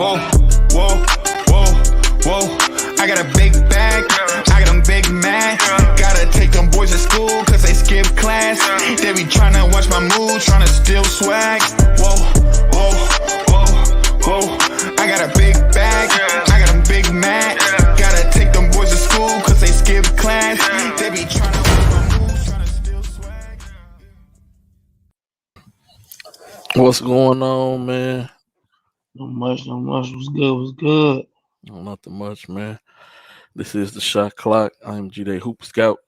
Whoa, whoa, whoa, whoa. I got a big bag, I got them big mad. Gotta take them boys to school cause they skip class. They be tryna watch my moves, tryna steal swag. Whoa, whoa, whoa, whoa. I got a big bag, I got them big mad. Gotta take them boys to school cause they skip class. They be tryna watch my moves, tryna steal swag. What's going on, man? No much. What's good? What's good? Nothing much, man. This is the Shot Clock. I'm G.Day Hoop Scout,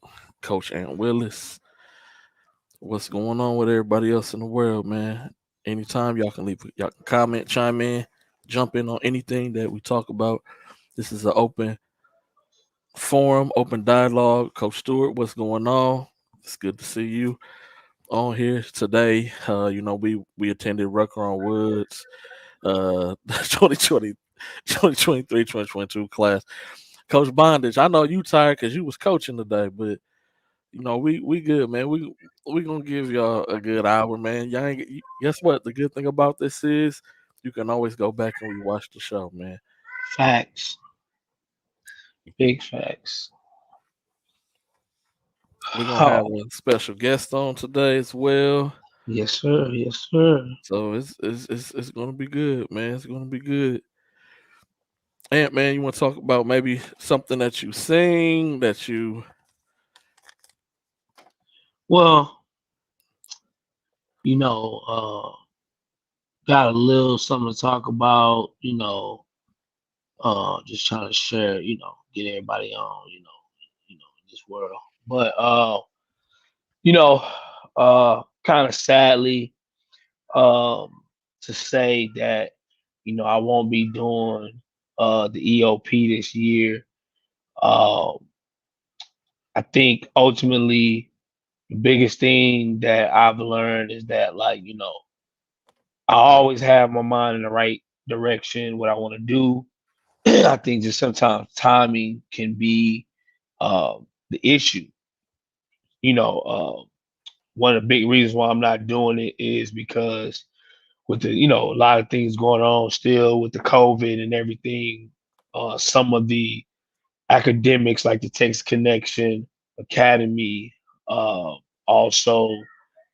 Coach Ant Willis. What's going on with everybody else in the world, man? Anytime y'all can comment, chime in, jump in on anything that we talk about. This is an open forum, open dialogue. Coach Stewart, what's going on? It's good to see you on here today. We attended Rucker on Woods, 2020, 2023, 2022 class. Coach Bondage, I know you tired because you was coaching today, but we good, man. We gonna give y'all a good hour, man. Guess what? The good thing about this is you can always go back and rewatch the show, man. Facts. Big facts. We're gonna have a special guest on today as well. Yes, sir. Yes, sir. So it's gonna be good, man. It's gonna be good. Ant, man, you want to talk about maybe something that you sing that you? Well, got a little something to talk about. Just trying to share. Get everybody on. In this world. But kind of sadly, to say that I won't be doing the EOP this year. I think ultimately the biggest thing that I've learned is that I always have my mind in the right direction, what I want to do. I think just sometimes timing can be the issue. One of the big reasons why I'm not doing it is because with the a lot of things going on still with the COVID and everything, some of the academics like the Texas Connection Academy, also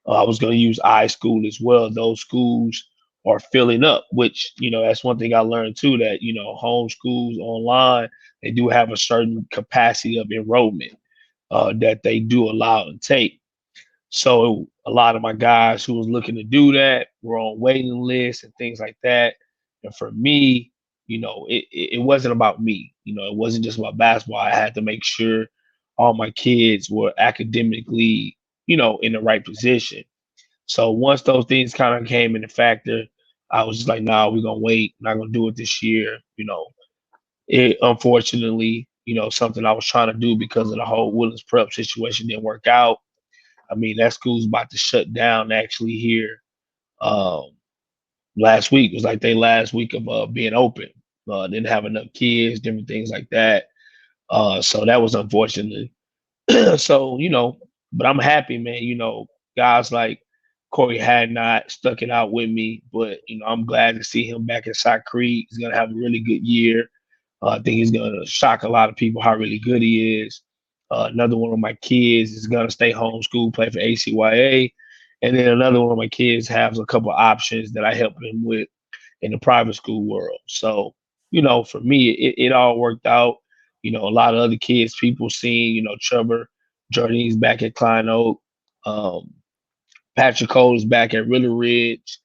I was going to use iSchool as well. Those schools are filling up, which that's one thing I learned too, that home schools online, they do have a certain capacity of enrollment that they do allow and take. So a lot of my guys who was looking to do that were on waiting lists and things like that. And for me, it wasn't about me. It wasn't just about basketball. I had to make sure all my kids were academically, in the right position. So once those things kind of came into factor, I was just like, nah, we're gonna wait. Not gonna do it this year. It unfortunately, something I was trying to do because of the whole Woodlands Prep situation didn't work out. I mean, that school's about to shut down actually here. Last week it was like their last week of being open. Didn't have enough kids, different things like that. So that was unfortunate. So, but I'm happy, man. Guys like Corey had not stuck it out with me, but I'm glad to see him back at Sock Creek. He's gonna have a really good year. I think he's gonna shock a lot of people how really good he is. Another one of my kids is gonna stay homeschooled, play for ACYA, and then another one of my kids has a couple of options that I help him with in the private school world. So, for me, it all worked out. A lot of other kids, people seeing, Trevor Jardines back at Klein Oak, Patrick Cole is back at Riddle Ridge.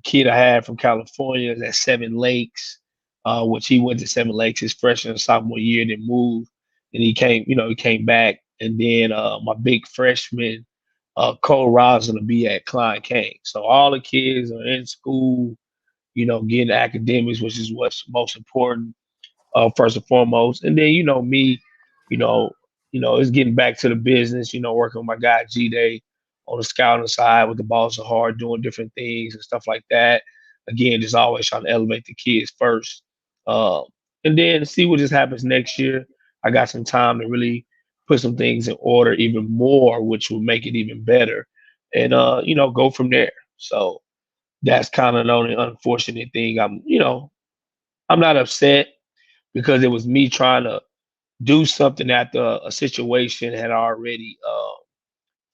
Kid I had from California is at Seven Lakes, which he went to Seven Lakes his freshman and sophomore year, then moved. And he came back. And then my big freshman, Cole Ross, going to be at Klein Kane. So all the kids are in school, getting academics, which is what's most important, first and foremost. And then, me, it's getting back to the business, working with my guy G.Day on the scouting side with the balls are hard, doing different things and stuff like that. Again, just always trying to elevate the kids first. And then see what just happens next year. I got some time to really put some things in order even more, which will make it even better. And go from there. So that's kind of the only unfortunate thing. I'm not upset because it was me trying to do something after a situation had already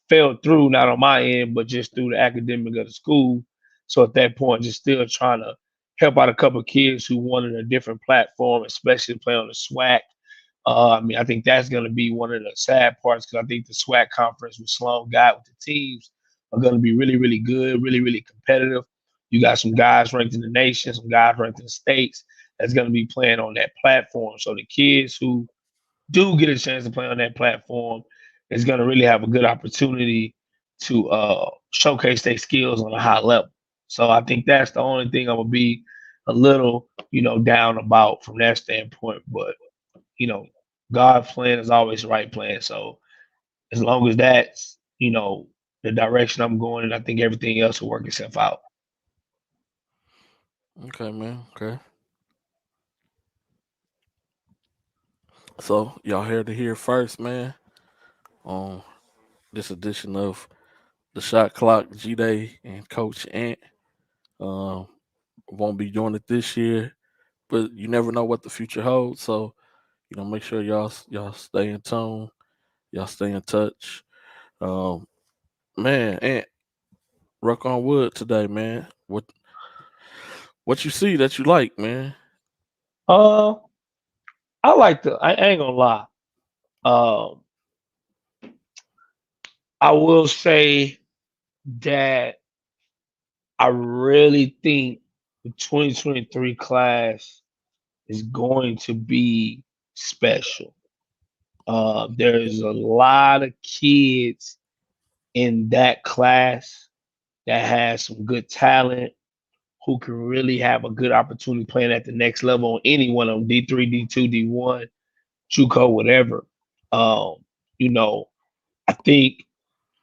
fell through, not on my end, but just through the academic of the school. So at that point, just still trying to help out a couple of kids who wanted a different platform, especially play on the SWAC. I mean, I think that's going to be one of the sad parts because I think the SWAC conference with Sloan got with the teams are going to be really, really good, really, really competitive. You got some guys ranked in the nation, some guys ranked in the states that's going to be playing on that platform. So the kids who do get a chance to play on that platform is going to really have a good opportunity to showcase their skills on a high level. So I think that's the only thing I'm gonna be a little, down about from that standpoint. But you know, God's plan is always the right plan. So as long as that's the direction I'm going, and I think everything else will work itself out. Okay, man. Okay. So y'all heard to hear first, man. On this edition of the Shot Clock, G.Day and Coach Ant. Um, won't be doing it this year, but you never know what the future holds. So make sure y'all stay in tune, y'all stay in touch. Um, man, Ant, rock on wood today, man. What you see that you like, man? Uh, I like the. I ain't gonna lie. Um, I will say that I really think the 2023 class is going to be special. There's a lot of kids in that class that has some good talent who can really have a good opportunity playing at the next level on any one of them, D3, D2, D1, JUCO, whatever. Um, you know, I think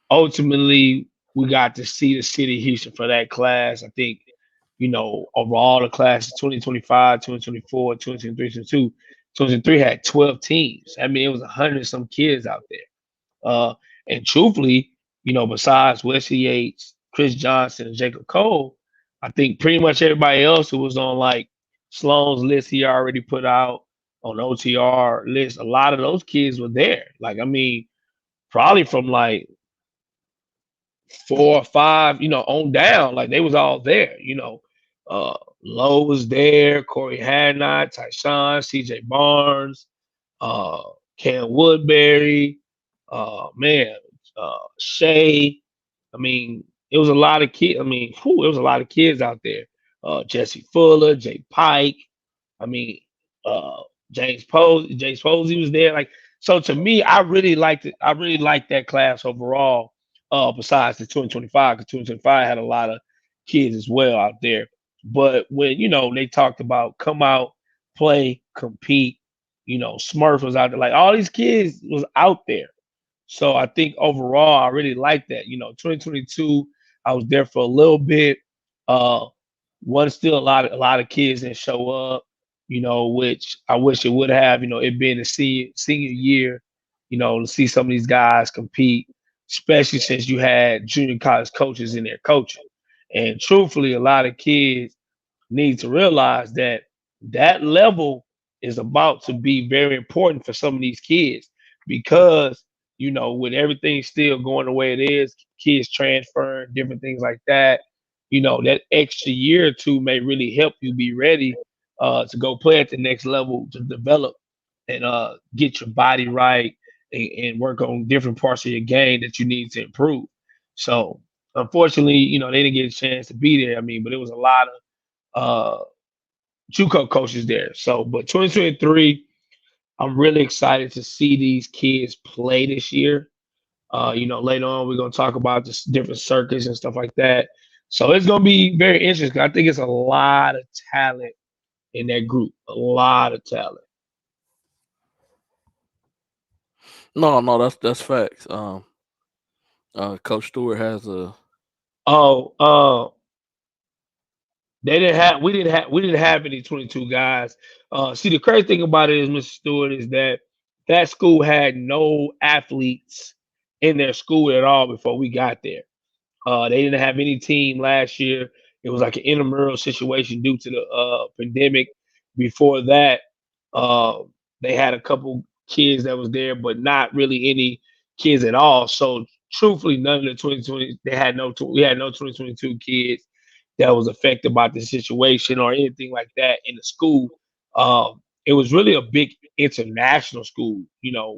ultimately we got to see the city of Houston for that class. I think, overall the classes 2025, 2024, 2023, 2023 had 12 teams. I mean, it was 100 some kids out there. Uh, and truthfully, besides Wesley Yates, Chris Johnson, and Jacob Cole, I think pretty much everybody else who was on like Sloan's list he already put out on OTR list, a lot of those kids were there. Like, I mean, probably from like 4 or 5, on down. Like they was all there. Lowe was there, Corey Hadnot, Tyshawn, CJ Barnes, uh, Cam Woodbury, man, Shay. I mean, it was a lot of kids. I mean, it was a lot of kids out there. Jesse Fuller, Jay Pike. I mean, uh, James Posey was there. Like, so to me, I really liked it. I really liked that class overall. Besides the 2025, because 2025 had a lot of kids as well out there. But when they talked about come out, play, compete, Smurf was out there. Like all these kids was out there. So I think overall, I really like that. 2022, I was there for a little bit. Uh, One still a lot of kids didn't show up. Which I wish it would have. It being a senior year. To see some of these guys compete, especially since you had junior college coaches in there coaching. And truthfully, a lot of kids need to realize that that level is about to be very important for some of these kids because with everything still going the way it is, kids transferring, different things like that, that extra year or two may really help you be ready to go play at the next level to develop and get your body right and work on different parts of your game that you need to improve. So unfortunately, they didn't get a chance to be there. I mean, but it was a lot of JUCO coaches there. So, but 2023, I'm really excited to see these kids play this year. Later on we're gonna talk about the different circuits and stuff like that. So it's gonna be very interesting. 'Cause I think it's a lot of talent in that group. A lot of talent. No, no, that's facts. Coach Stewart has a Oh, we didn't have any 22 guys. See, the crazy thing about it is, Mr. Stewart, is that that school had no athletes in their school at all before we got there. They didn't have any team last year. It was like an intramural situation due to the pandemic. Before that, uh, they had a couple kids that was there, but not really any kids at all. So truthfully, none of the 2020 they had no we had no 2022 kids that was affected by the situation or anything like that in the school. It was really a big international school,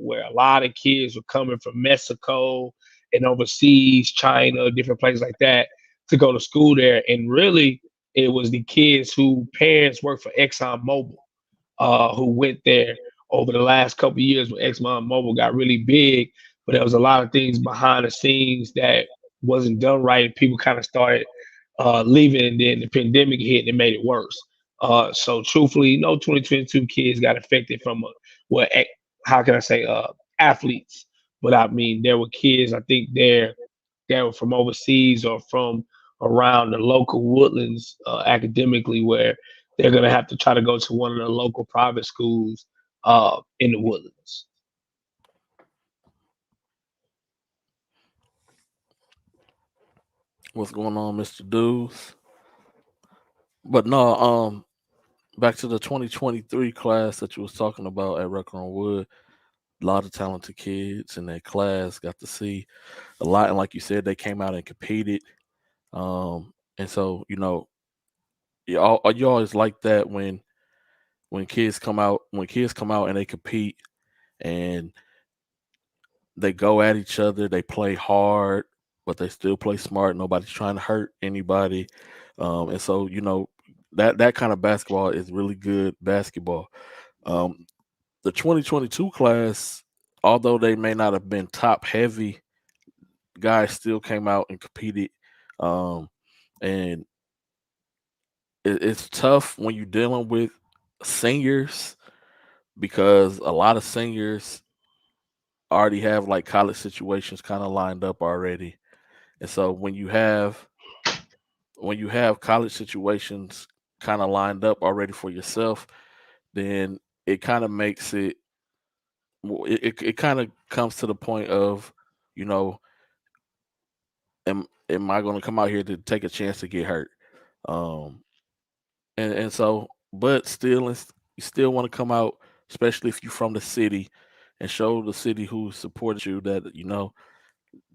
where a lot of kids were coming from Mexico and overseas, China, different places like that to go to school there. And really, it was the kids who parents worked for Exxon Mobil who went there over the last couple of years when Exxon Mobil got really big. But there was a lot of things behind the scenes that wasn't done right, and people kind of started leaving, and then the pandemic hit and it made it worse. So truthfully, no 2022 kids got affected from what? How can I say? Athletes, but I mean there were kids. I think that were from overseas or from around the local woodlands academically, where they're going to have to try to go to one of the local private schools in the woodlands. What's going on, Mr. Dudes? But no, back to the 2023 class that you was talking about at Rucker Wood. A lot of talented kids in that class. Got to see a lot, and like you said, they came out and competed. And so you always like that when kids come out and they compete and they go at each other. They play hard, but they still play smart. Nobody's trying to hurt anybody. And so that kind of basketball is really good basketball. Um, the 2022 class, although they may not have been top heavy, guys still came out and competed. And it's tough when you're dealing with seniors because a lot of seniors already have like college situations kind of lined up already. And so when you have college situations kind of lined up already for yourself, then it kind of makes it kind of comes to the point of, you know, am I going to come out here to take a chance to get hurt? Um, and so, but still, you still want to come out, especially if you're from the city, and show the city who supported you that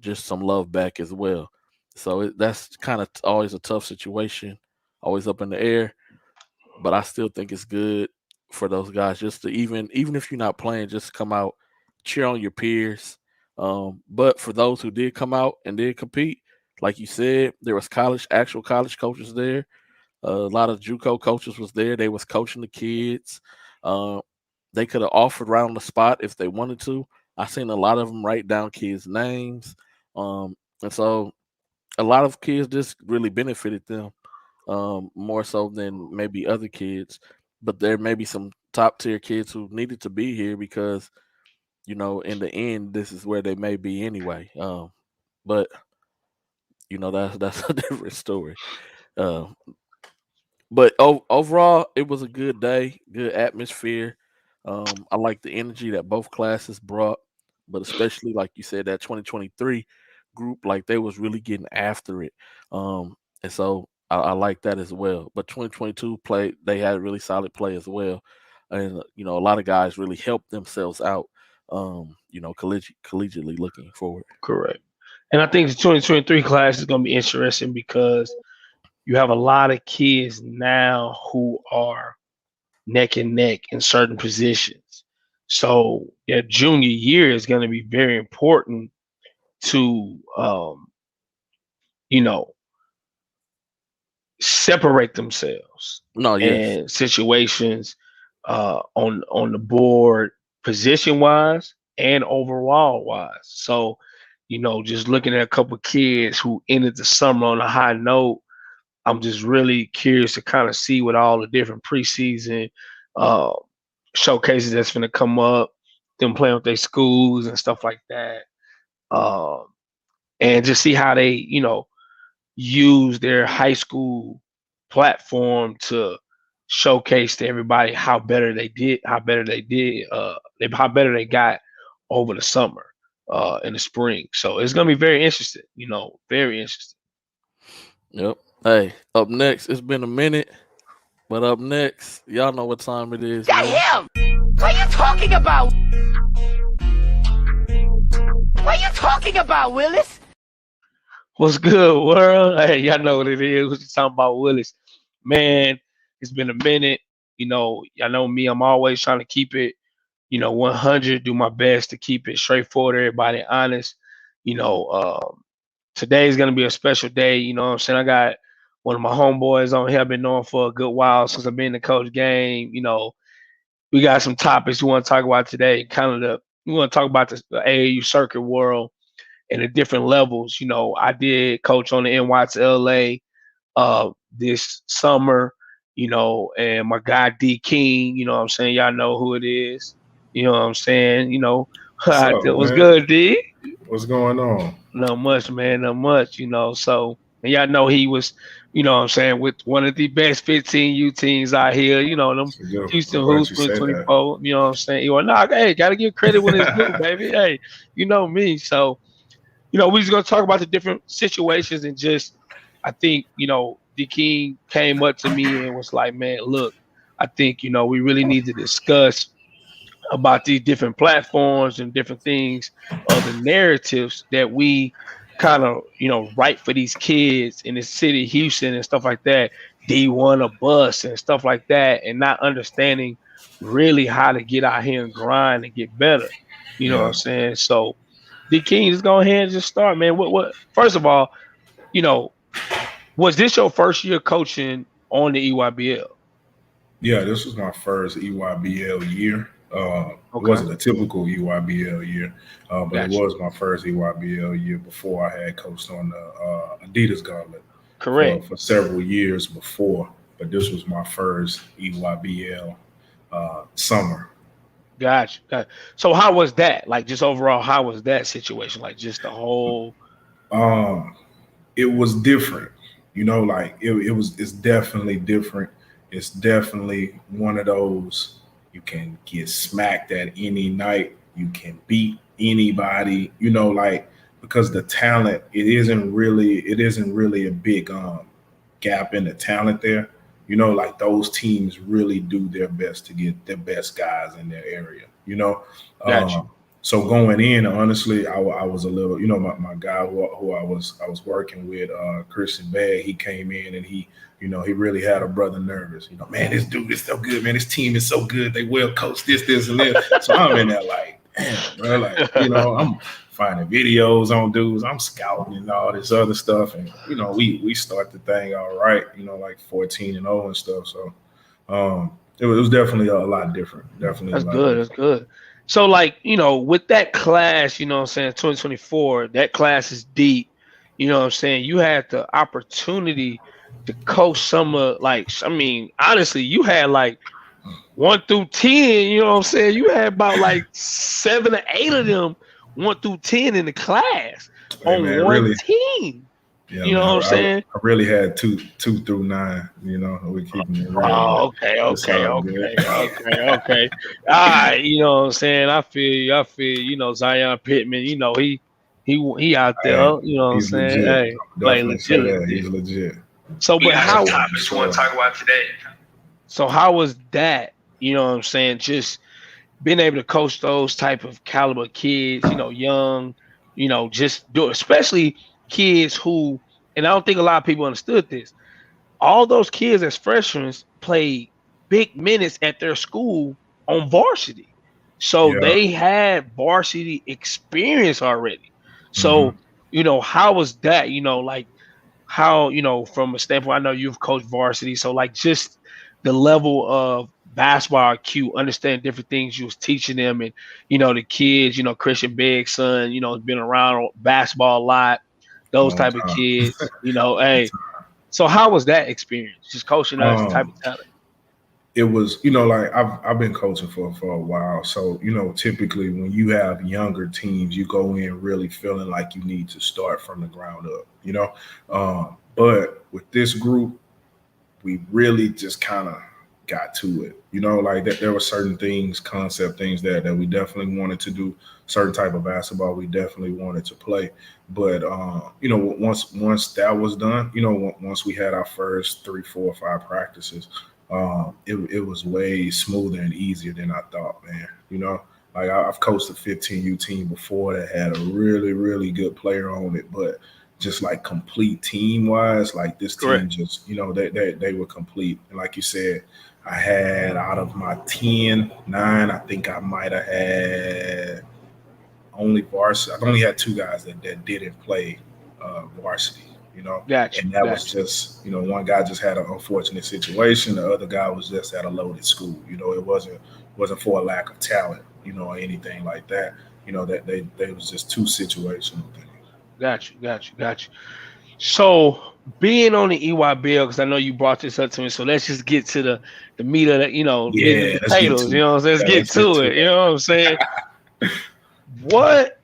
just some love back as well. So that's kind of always a tough situation, always up in the air. But I still think it's good for those guys just to even if you're not playing, just come out, cheer on your peers. But for those who did come out and did compete, like you said, there was actual college coaches there. A lot of JUCO coaches was there. They was coaching the kids. Uh, they could have offered right on the spot if they wanted to. I seen a lot of them write down kids' names, and so a lot of kids just really benefited them more so than maybe other kids. But there may be some top tier kids who needed to be here because in the end, this is where they may be anyway. But that's a different story. Uh, but overall, it was a good day, good atmosphere. I like the energy that both classes brought, but especially like you said, that 2023 group, like they was really getting after it. And so I like that as well. But 2022 play, they had a really solid play as well, and a lot of guys really helped themselves out. Collegiately looking forward. Correct. And I think the 2023 class is going to be interesting because you have a lot of kids now who are neck and neck in certain positions. So their junior year is going to be very important to, you know, separate themselves No, yes, in situations on the board, position wise and overall wise. So, just looking at a couple of kids who ended the summer on a high note, I'm just really curious to kind of see what all the different preseason uh, showcases that's going to come up, them playing with their schools and stuff like that, um, and just see how they, use their high school platform to showcase to everybody how better they got over the summer in the spring. So it's gonna be very interesting, very interesting. yep. Hey, up next, it's been a minute, But up next, y'all know what time it is, Got man. him! What are you talking about? What are you talking about, Willis? What's good, world? Hey, y'all know what it is. What you talking about, Willis? Man, it's been a minute. Y'all know me. I'm always trying to keep it, 100. Do my best to keep it straightforward, everybody honest. You know, Today's gonna be a special day. You know what I'm saying? I got one of my homeboys on here. I've been knowing for a good while since I've been in the coach game. We got some topics we want to talk about today. We want to talk about the AAU circuit world and the different levels. I did coach on the NY to LA this summer, and my guy D King, you know what I'm saying? Y'all know who it is. You know what I'm saying? What's up, It was man? good, D. What's going on? Not much, man, not much, So, and y'all know he was, what I'm saying, with one of the best 15 U teams out here, them So, yo, Houston I'm glad Hoops you for said that. 24, you know what I'm saying? You nah, hey, gotta give credit when it's due, baby. Hey, you know me. So, we just gonna talk about the different situations and just I think, the King came up to me and was like, man, look, I think, we really need to discuss about these different platforms and different things of the narratives that we kind of write for these kids in the city, Houston and stuff like that. D1 a bus and stuff like that, and not understanding really how to get out here and grind and get better. You know what I'm Yeah, saying? So D King, just go ahead and just start, man. What first of all, you know, was this your first year coaching on the EYBL? yeah. This was my first EYBL year. It Okay, wasn't a typical EYBL year, but it gotcha. was my first EYBL year before I had coached on the Adidas Gauntlet Correct. for several years before. But this was my first EYBL summer. Gotcha. So how was that? Like just overall, how was that situation? Like just the whole. Um, it was different. Like it's definitely different. It's definitely one of those you can get smacked at any night. You can beat anybody, like because the talent, it isn't really a big gap in the talent there. Like those teams really do their best to get the best guys in their area. Gotcha. Um, so going in, honestly, I was a little, my guy who I was working with, Christian Bag, he came in and he really had a brother nervous. Man, this dude is so good, man. This team is so good. They well coached this, and this. So I'm in there like, damn, bro, like, I'm finding videos on dudes. I'm scouting and all this other stuff. And, we start the thing all right, like 14-0 and stuff. So it was definitely a lot different. Definitely a That's lot good. different. That's good. So like, with that class, you know what I'm saying, 2024, that class is deep. You know what I'm saying? You had the opportunity to coach some of like, I mean, honestly, you had like 1 through 10, you know what I'm saying? You had about like 7 or 8 of them 1 through 10 in the class Hey, on man, one really, team. yeah, You man, know what I'm saying? I really had two through 9. We're keeping it real, but Oh, okay, it's okay, all good. okay, okay, okay. All right, you know what I'm saying? I feel you. I feel you. Zion Pittman. He out there. Hey, You know what I'm he's saying? legit. Hey, play Definitely say that. legit. He's legit. So, We but got some how? topics we want to talk about today. So how was that? You know what I'm saying? Just being able to coach those type of caliber kids. Young. Just do especially kids who. And I don't think a lot of people understood this. All those kids as freshmen played big minutes at their school on varsity. So Yeah. they had varsity experience already. hmm So, how was that? Like how, from a standpoint, I know you've coached varsity. So like just the level of basketball IQ, understand different things you was teaching them and, the kids, Christian Begg's son, has been around basketball a lot, those Long type of time. kids, hey, so how was that experience? Just coaching us type of Um, talent. it was, like I've been coaching for a while. So, typically when you have younger teams, you go in really feeling like you need to start from the ground up. But with this group, we really just kind of got to it. Like that there were certain things, concept things that we definitely wanted to do, certain type of basketball we definitely wanted to play. But once that was done, once we had our first 3, 4, 5 practices, it was way smoother and easier than I thought, man. Like I've coached a 15U team before that had a really, really good player on it, but just like complete team wise, like this team Correct. just, they were complete. And like you said, I had out of my 9, I think I might have had only varsity. I've only had 2 guys that didn't play varsity, Gotcha. and that was Gotcha. just, one guy just had an unfortunate situation. The other guy was just at a loaded school. It wasn't for a lack of talent, or anything like that. That they was just 2 situational things. Gotcha. Gotcha. Gotcha. So being on the EYBL, because I know you brought this up to me, so let's just get to the meat of the, meat and Yeah, let's get potatoes. to it. Let's Yeah, get let's get to to it. You it. know what I'm saying? What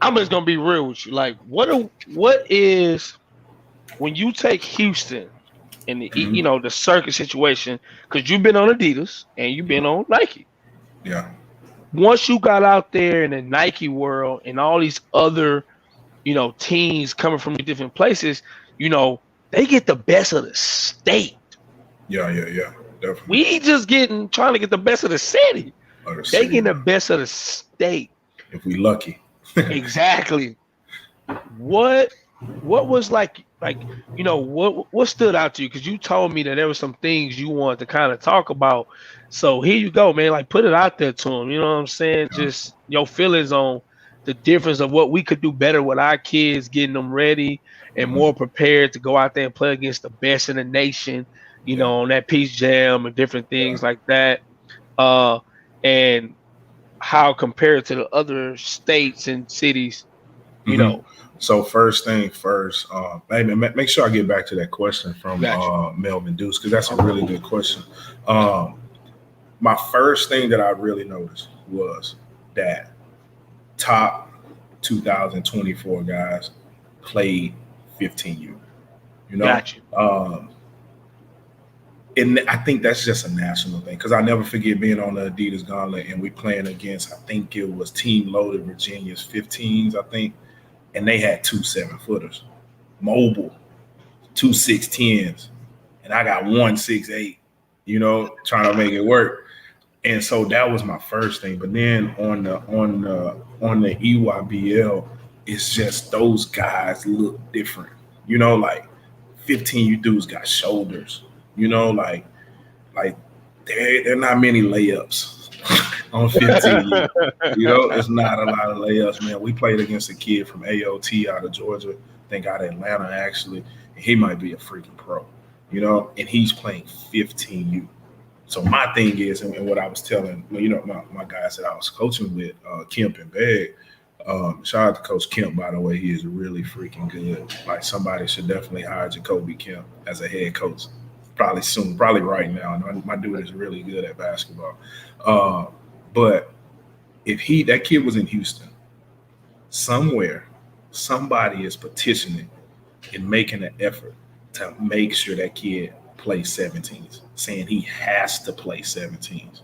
I'm just gonna be real with you. Like, what is when you take Houston and Mhm. the circuit situation, because you've been on Adidas and you've been on Nike. Yeah. Once you got out there in the Nike world and all these other teams coming from different places, they get the best of the state. Yeah. Yeah. Yeah. Definitely. We just trying to get the best of the city. Like I They said, getting the yeah. best of the state. If we lucky. Exactly. What was what stood out to you? Because you told me that there were some things you wanted to kind of talk about. So here you go, man. Like, put it out there to them. You know what I'm saying? Yeah. Just your feelings on the difference of what we could do better with our kids, getting them ready and Mhm. more prepared to go out there and play against the best in the nation. Yeah. On that Peace Jam and different Yeah. things like that. And how compared to the other states and cities, you Mhm. know. So first thing first, hey man, make sure I get back to that question from Got you. Melvin Deuce, because that's a really good question. Um, my first thing that I really noticed was that top 2024 guys played 15U. You know, Got you. um, and I think that's just a national thing, because I never forget being on the Adidas Gauntlet and we playing against, I think it was Team Loaded Virginia's 15s, I think, and they had 2 7-footers, mobile, 2 6'10s, and I got 1 6'8", trying to make it work. And so that was my first thing. But then on the EYBL, it's just those guys look different. Like 15, you dudes got shoulders. Like there not many layups on 15. It's not a lot of layups, man. We played against a kid from AOT out of Georgia, I think out of Atlanta actually, and he might be a freaking pro, and he's playing 15U. So my thing is, and what I was telling, my guys that I was coaching with, Kemp and Beg, shout out to Coach Kemp, by the way. He is really freaking good. Like, somebody should definitely hire Jacoby Kemp as a head coach. Probably soon, probably right now. My dude is really good at basketball. But if that kid was in Houston, somewhere, somebody is petitioning and making an effort to make sure that kid plays 17s, saying he has to play 17s.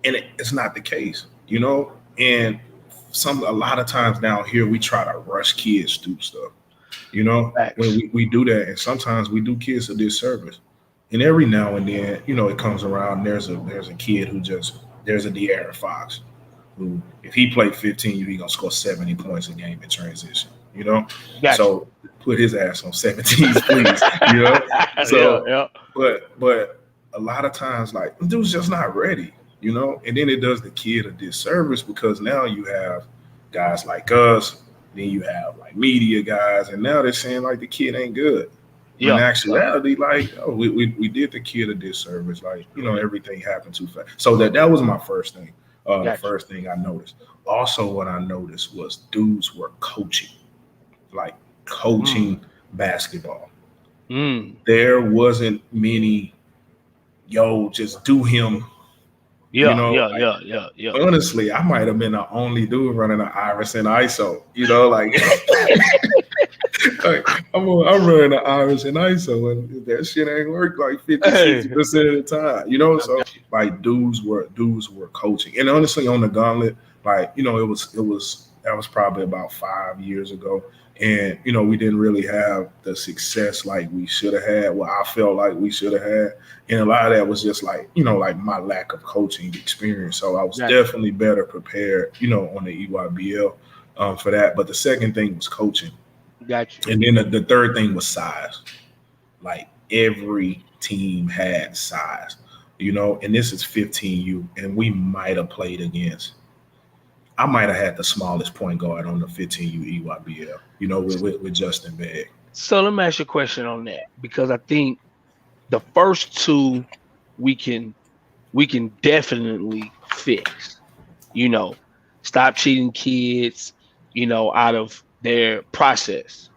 And it's not the case, And a lot of times down here, we try to rush kids through stuff, when Facts. we do that. And sometimes we do kids a disservice. And every now and then, it comes around. There's a kid there's a De'Aaron Fox who, if he played 15, he's gonna score 70 points a game in transition. Got you. So put his ass on 17s, please. Yeah, So, yeah. but a lot of times, like, dude's just not ready. And then it does the kid a disservice, because now you have guys like us, then you have like media guys, and now they're saying like the kid ain't good. When in Yeah. actuality, like, oh, we did the kid a disservice. Like, everything happened too fast. So that was my first thing. The Got you. first thing I noticed. Also, what I noticed was dudes were coaching basketball. There wasn't many, just do him. Yeah, Like, yeah. honestly, I might have been the only dude running an Iris and ISO. Like, like I'm running an Iris and ISO, and that shit ain't work like 50-60% of the time. So like dudes were coaching. And honestly, on the Gauntlet, like, that was probably about 5 years ago. And, we didn't really have the success like we should have had, what I felt like we should have had. And a lot of that was just like, like my lack of coaching experience. So I was definitely better prepared, on the EYBL for that. But the second thing was coaching. Gotcha. And then the third thing was size. Like every team had size, and this is 15U, and we might have played against. I might have had the smallest point guard on the 15U EYBL, with Justin Begg. So let me ask you a question on that, because I think the first two we can definitely fix. Stop cheating kids, out of their process.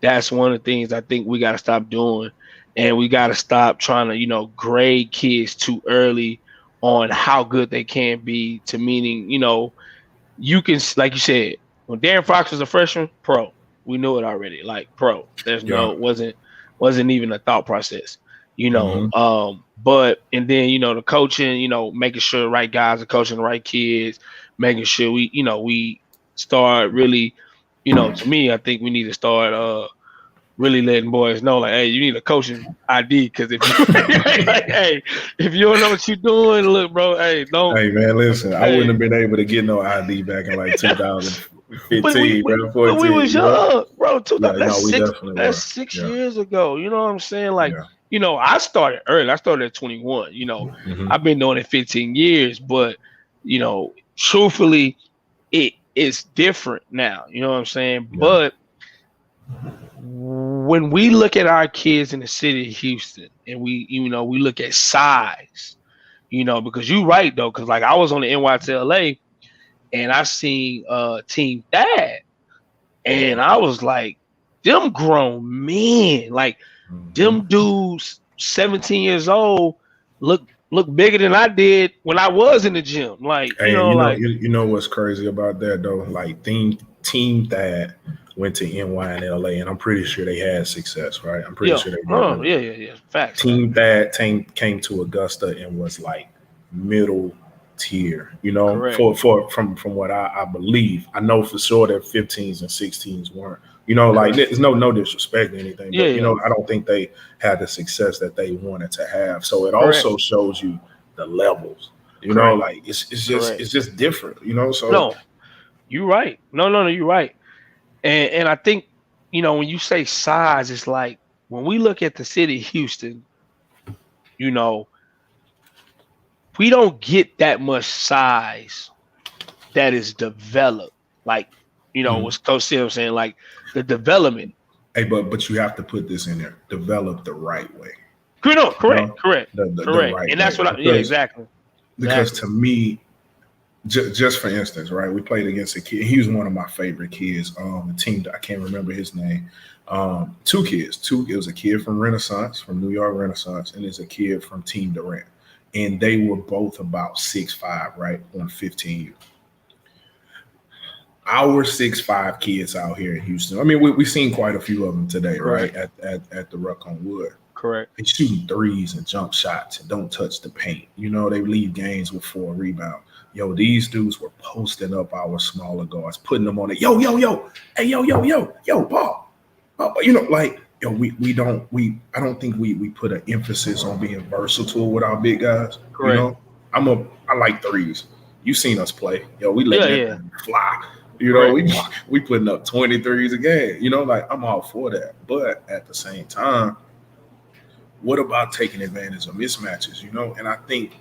That's one of the things I think we got to stop doing, and we got to stop trying to, grade kids too early on how good they can be, to meaning, you can, like you said, when Darren Fox was a freshman, pro, we knew it already, like pro. There's wasn't even a thought process, but, and then, the coaching, making sure the right guys are coaching the right kids, making sure we start really, to me, I think we need to start really letting boys know, like, hey, you need a coaching ID, because if if you don't know what you're doing, look, bro, hey, don't. Hey, man, listen, I wouldn't have been able to get no ID back in like 2015, bro. 14, but we was young, bro. That's 6 Yeah. years ago. You know what I'm saying? Like, I started early. I started at 21. I've been doing it 15 years, but truthfully, it's different now. You know what I'm saying? Yeah. But when we look at our kids in the city of Houston, and we look at size, because you're right though, because like I was on the NYTLA and I seen Team Thad, and I was like, them grown men, like them dudes 17 years old look bigger than I did when I was in the gym. Like, you know what's crazy about that though? Like Team Thad went to NY and LA, and I'm pretty sure they had success, right? I'm pretty sure they did. Yeah. Facts. Team Thad came to Augusta and was like middle tier, from what I believe. I know for sure that 15s and 16s weren't. Like there's no disrespect or anything, but I don't think they had the success that they wanted to have. So it also shows you the levels. Like it's just different. So no, you're right. No, you're right. And I think, when you say size, it's like when we look at the city of Houston, we don't get that much size that is developed. Like, what's Coach Sim saying, like the development. Hey, but you have to put this in there. Develop the right way. Correct. The right and that's way. what exactly. Because to me, just for instance, right, we played against a kid. He was one of my favorite kids. A team, I can't remember his name. Two kids. It was a kid from Renaissance, from New York Renaissance, and there's a kid from Team Durant. And they were both about 6'5", right, on 15U. Our 6'5" kids out here in Houston. I mean, we've seen quite a few of them today, right? At the Ruck on Wood. Correct. They shooting threes and jump shots and don't touch the paint. They leave games with 4 rebounds. These dudes were posting up our smaller guards, putting them on it. Yo, hey, yo, Paul. I don't think we put an emphasis on being versatile with our big guys. Correct. I like threes. You seen us play. We let them fly. We putting up 23s a game. I'm all for that. But at the same time, what about taking advantage of mismatches? And I think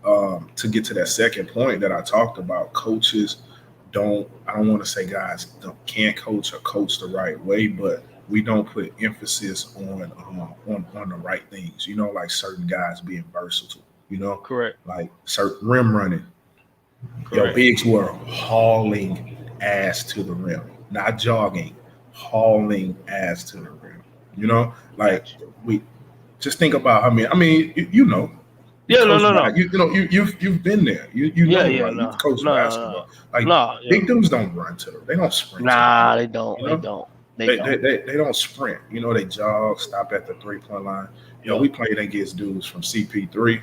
to get to that second point that I talked about, coaches I don't want to say guys can't coach or coach the right way, but we don't put emphasis on the right things, like certain guys being versatile, Correct. Like certain rim running. Correct. Bigs were hauling ass to the rim, not jogging, hauling ass to the rim. We just think about how many. I mean, no. You've been there. You've coached basketball. Big dudes don't run to them. They don't sprint. Nah, they don't. They don't sprint. They jog, stop at the 3-point line. We played against dudes from CP3,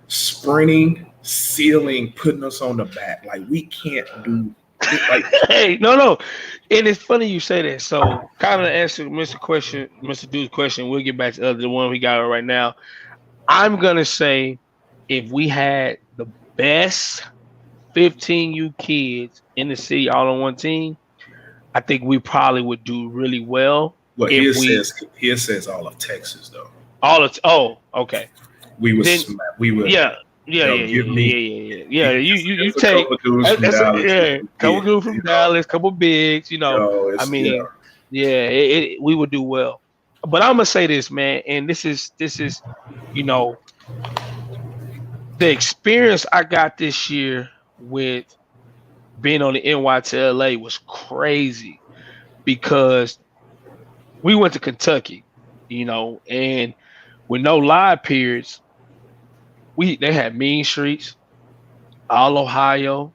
sprinting, sealing, putting us on the back. Like we can't do. Hey, no. And it's funny you say that. So kind of answer Mr. Dude's question. We'll get back to the one we got right now. I'm gonna say if we had the best 15U kids in the city all on one team, I think we probably would do really well. Well, If here says all of Texas though. all of okay. We would Then we would give me You it's a take couple dudes from Dallas. couple dudes from Dallas, couple bigs. I It's mean, we would do well. But I'm gonna say this, man, and this is you know the experience I got this year with being on the NY to LA was crazy because we went to Kentucky, and with no live periods, they had Mean Streets, All Ohio,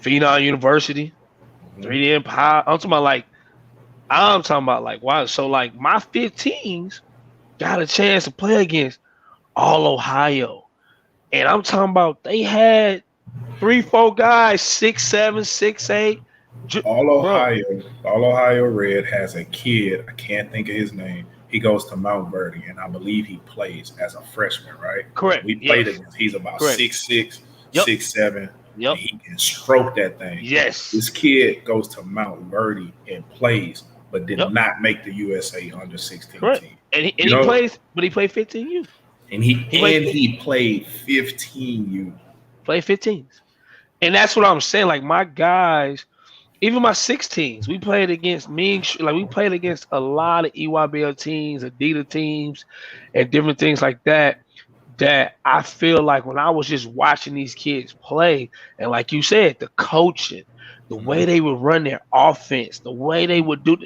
Phenom University, 3D Empire. I'm talking about like wow. So like my 15s got a chance to play against All Ohio. And I'm talking about they had 3-4 guys, 6'7", 6'8". All Ohio Red has a kid. I can't think of his name. He goes to Mount Verdi, and I believe he plays as a freshman, right? Correct. We played against. He's about 6'6", 6'7". Yep. And he can stroke that thing. Yes. This kid goes to Mount Verdi and plays, but did not make the USA under 16 Correct. team. And he plays, but he played 15U. And he played 15U. Played 15s. And that's what I'm saying. Like my guys, even my 16s, we played against we played against a lot of EYBL teams, Adidas teams, and different things like that. That I feel like when I was just watching these kids play, and like you said, the coaching, the way they would run their offense, the way they would do,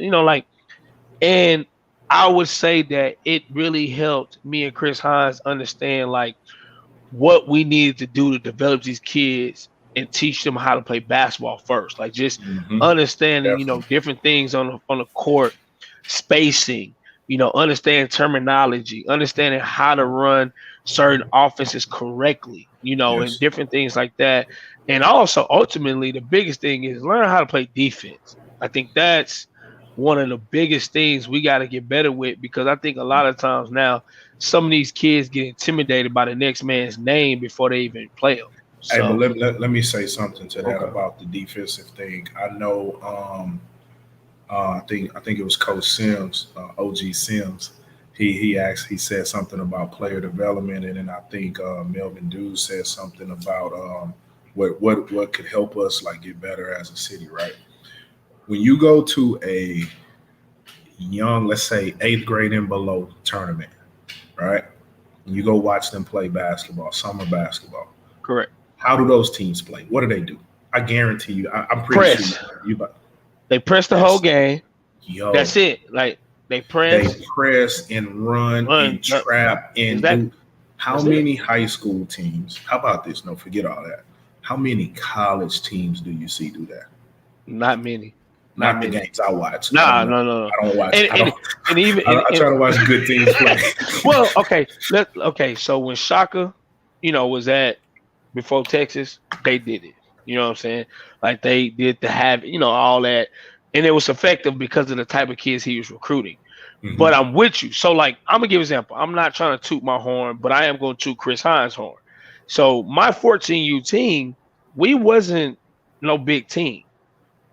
and I would say that it really helped me and Chris Hines understand like what we needed to do to develop these kids and teach them how to play basketball first. Like just understanding, different things on the court, spacing, understand terminology, understanding how to run certain offenses correctly, and different things like that. And also, ultimately, the biggest thing is learn how to play defense. I think that's one of the biggest things we got to get better with, because I think a lot of times now, some of these kids get intimidated by the next man's name before they even play them. So, hey, but let me say something to that about the defensive thing. I know, I think it was Coach Sims, OG Sims. He said something about player development, and then I think Melvin Dew said something about what could help us like get better as a city, right? When you go to a young, let's say 8th grade and below tournament, right? And you go watch them play basketball, summer basketball. Correct. How do those teams play? What do they do? I guarantee you, I'm pretty sure they press the whole game. That's it. Like they press and run and trap and do. How many high school teams? How about this? No, forget all that. How many college teams do you see do that? Not many. Not the games I watch. No. I don't watch. I try to watch good teams play. Well, okay. So when Shaka, was at before Texas, they did it. You know what I'm saying? Like they did to have, all that, and it was effective because of the type of kids he was recruiting. But I'm with you. So like, I'm gonna give an example. I'm not trying to toot my horn, but I am going to toot Chris Hines' horn. So my 14U team, we wasn't no big team,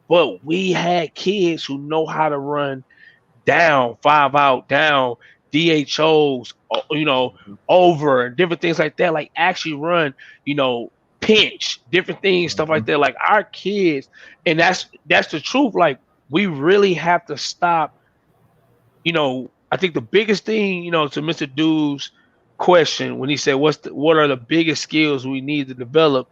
but we had kids who know how to run down, 5 out, down, DHOs, over and different things like that. Like actually run, pinch, different things, stuff like that. Like our kids, and that's the truth. Like we really have to stop. I think the biggest thing, to Mr. Dude's question when he said, what are the biggest skills we need to develop?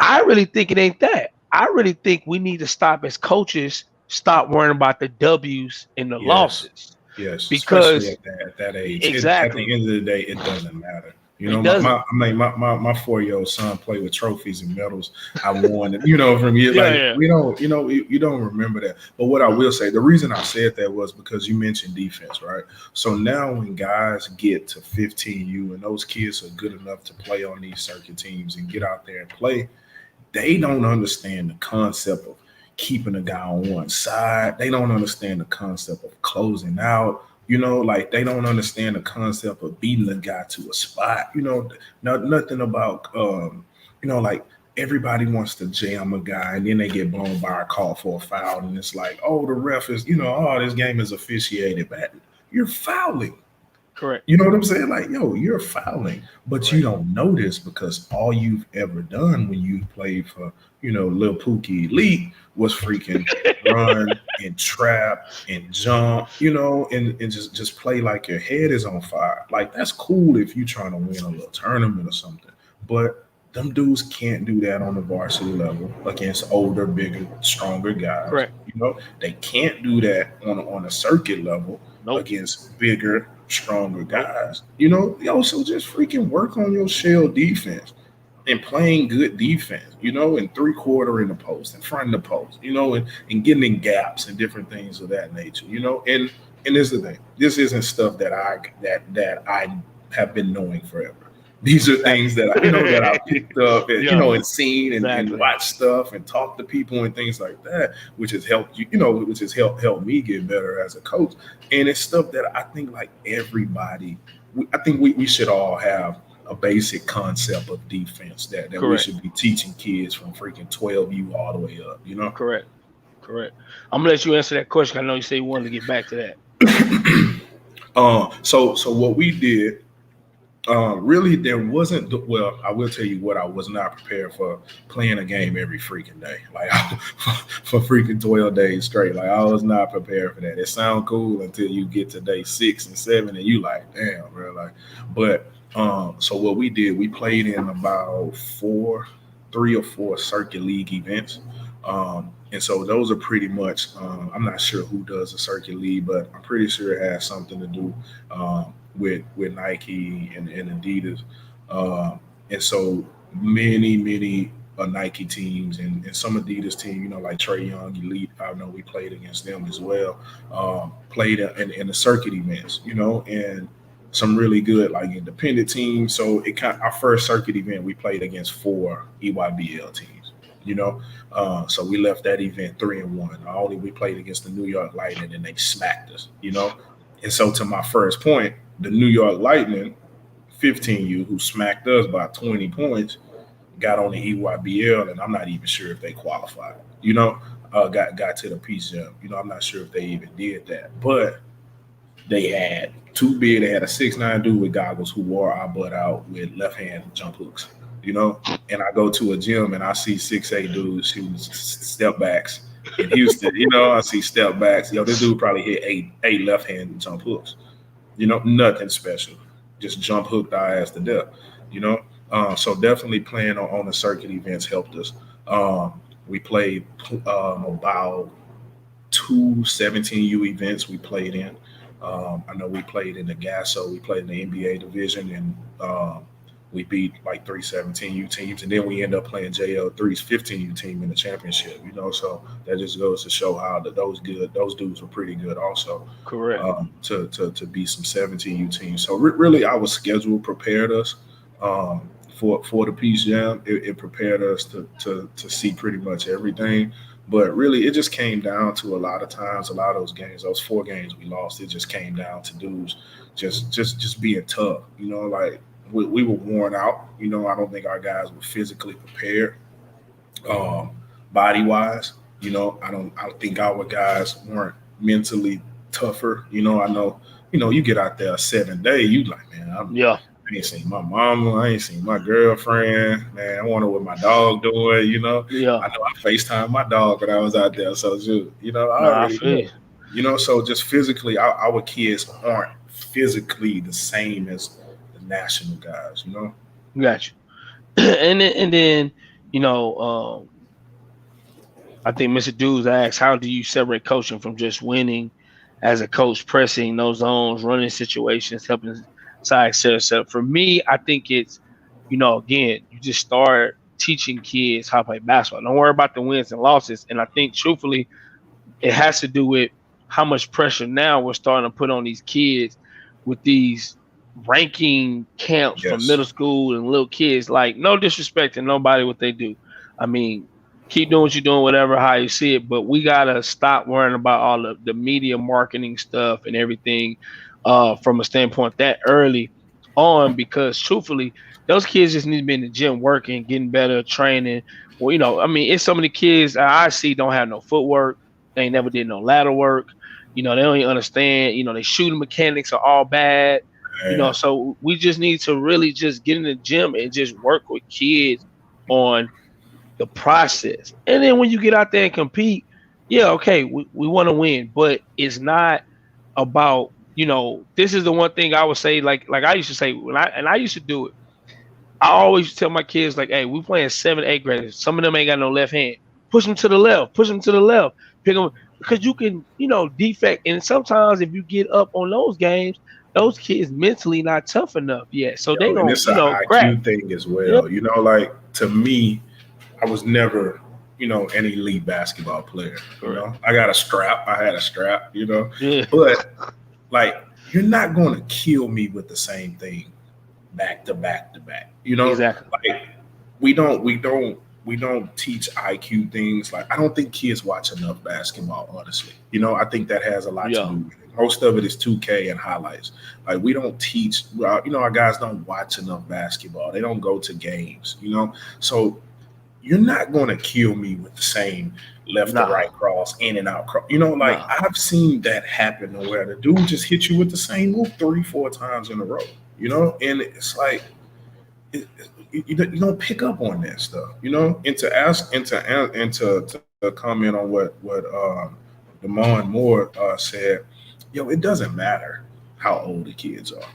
I really think it ain't that. I really think we need to stop as coaches, stop worrying about the W's and the losses. Yes, because especially at that age. Exactly. At the end of the day, it doesn't matter. My 4-year-old son played with trophies and medals I won. And, from you, we don't, you don't remember that. But what I will say, the reason I said that was because you mentioned defense, right? So now when guys get to 15U and those kids are good enough to play on these circuit teams and get out there and play, they don't understand the concept of keeping a guy on one side. They don't understand the concept of closing out. Like they don't understand the concept of beating the guy to a spot. Nothing about like everybody wants to jam a guy and then they get blown by a call for a foul and it's like, oh, the ref is, oh, this game is officiated bad. You're fouling. Correct. You know what I'm saying? Like, yo, you're fouling, but you don't know this because all you've ever done when you played for, Lil Pookie Elite was freaking run and trap and jump, and just play like your head is on fire. Like, that's cool if you're trying to win a little tournament or something, but them dudes can't do that on the varsity level against older, bigger, stronger guys. Correct. They can't do that on a circuit level against bigger, stronger guys. So just freaking work on your shell defense and playing good defense, and 3/4 in the post, in front of the post, and getting in gaps and different things of that nature, and this is the thing. This isn't stuff that I have been knowing forever. These are things that I picked up and and seen and watched stuff and talked to people and things like that, which has helped which has helped me get better as a coach. And it's stuff that I think like everybody, I think we should all have a basic concept of defense that we should be teaching kids from freaking 12U all the way up. Correct. I'm gonna let you answer that question. I know you say you wanted to get back to that. So what we did. Really, there wasn't. Well, I will tell you what. I was not prepared for playing a game every freaking day, like for freaking 12 days straight. Like I was not prepared for that. It sounds cool until you get to day 6 and 7, and you like, damn, bro. Like, but so what we did, we played in about 3 or 4 circuit league events. And so those are pretty much. I'm not sure who does the circuit league, but I'm pretty sure it has something to do. With Nike and Adidas. And so many Nike teams and some Adidas team, like Trey Young, Elite, I know we played against them as well, played in the circuit events, and some really good like independent teams. So our first circuit event, we played against 4 EYBL teams, so we left that event 3-1. We played against the New York Lightning and they smacked us, And so to my first point, the New York Lightning, 15U, who smacked us by 20 points, got on the EYBL, and I'm not even sure if they qualified. Got to the Peace Jam. I'm not sure if they even did that. But they had 2 big. They had a 6'9" dude with goggles who wore our butt out with left-hand jump hooks. And I go to a gym and I see 6'8" dudes shooting step backs. In Houston, I see step backs. This dude probably hit eight left-hand jump hooks. Nothing special. Just jump hooked our ass to death. So definitely playing on the circuit events helped us. We played about 2 17U events we played in. I know we played in the GASO. We played in the NBA division, and we beat like 3 17U teams, and then we end up playing JL3's 15U team in the championship. So that just goes to show how those dudes were pretty good also. Correct. To beat some 17U teams. So really, our schedule prepared us for the Peace Jam. It prepared us to see pretty much everything. But really, it just came down to a lot of times, a lot of those games, those 4 games we lost, it just came down to dudes just being tough. Like. We were worn out. I don't think our guys were physically prepared, body-wise. I don't think our guys weren't mentally tougher. I know, you get out there 7 days, you like, man, I ain't seen my mama, I ain't seen my girlfriend, man. I wonder what my dog doing. I know I FaceTimed my dog when I was out there. So, so just physically, our kids aren't physically the same as national guys, Gotcha. and then I think Mr. Dudes asked, how do you separate coaching from just winning as a coach, pressing those zones, running situations, helping side set up? For me, I think it's, again, you just start teaching kids how to play basketball. Don't worry about the wins and losses. And I think truthfully, it has to do with how much pressure now we're starting to put on these kids with these ranking camps from middle school and little kids. Like, no disrespect to nobody what they do. I mean, keep doing what you're doing, whatever, how you see it. But we gotta stop worrying about all the media marketing stuff and everything from a standpoint that early on, because truthfully, those kids just need to be in the gym working, getting better, training. Well, I mean, it's so many kids I see don't have no footwork. They ain't never did no ladder work. They don't even understand. They shooting mechanics are all bad. Man, So we just need to really just get in the gym and just work with kids on the process. And then when you get out there and compete, yeah, okay, we want to win, but it's not about, this is the one thing I would say, like I used to say I used to do it. I always tell my kids, like, hey, we playing 7, 8 graders. Some of them ain't got no left hand. Push them to the left, pick them, because you can, defect. And sometimes if you get up on those games, those kids mentally not tough enough yet. So they and gonna, it's an crack. IQ thing as Yeah. well. Like to me, I was never, an elite basketball player. I got a strap. I had a strap. Yeah. But like, you're not going to kill me with the same thing back to back to back. Exactly. Like we don't teach IQ things. Like I don't think kids watch enough basketball. Honestly, I think that has a lot to do with it. Most of it is 2K and highlights. Like we don't teach. Our guys don't watch enough basketball. They don't go to games. So you're not going to kill me with the same left to right cross, in and out cross. I've seen that happen where the dude just hit you with the same move 3-4 times in a row. And it's like you don't pick up on that stuff. And to ask and to comment on what Damon Moore said, it doesn't matter how old the kids are.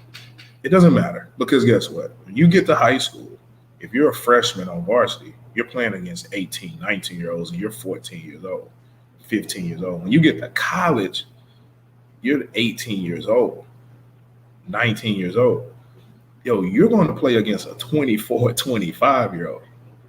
It doesn't matter because guess what? When you get to high school, if you're a freshman on varsity, you're playing against 18, 19-year-olds, and you're 14 years old, 15 years old. When you get to college, you're 18 years old, 19 years old. You're going to play against a 24, 25-year-old.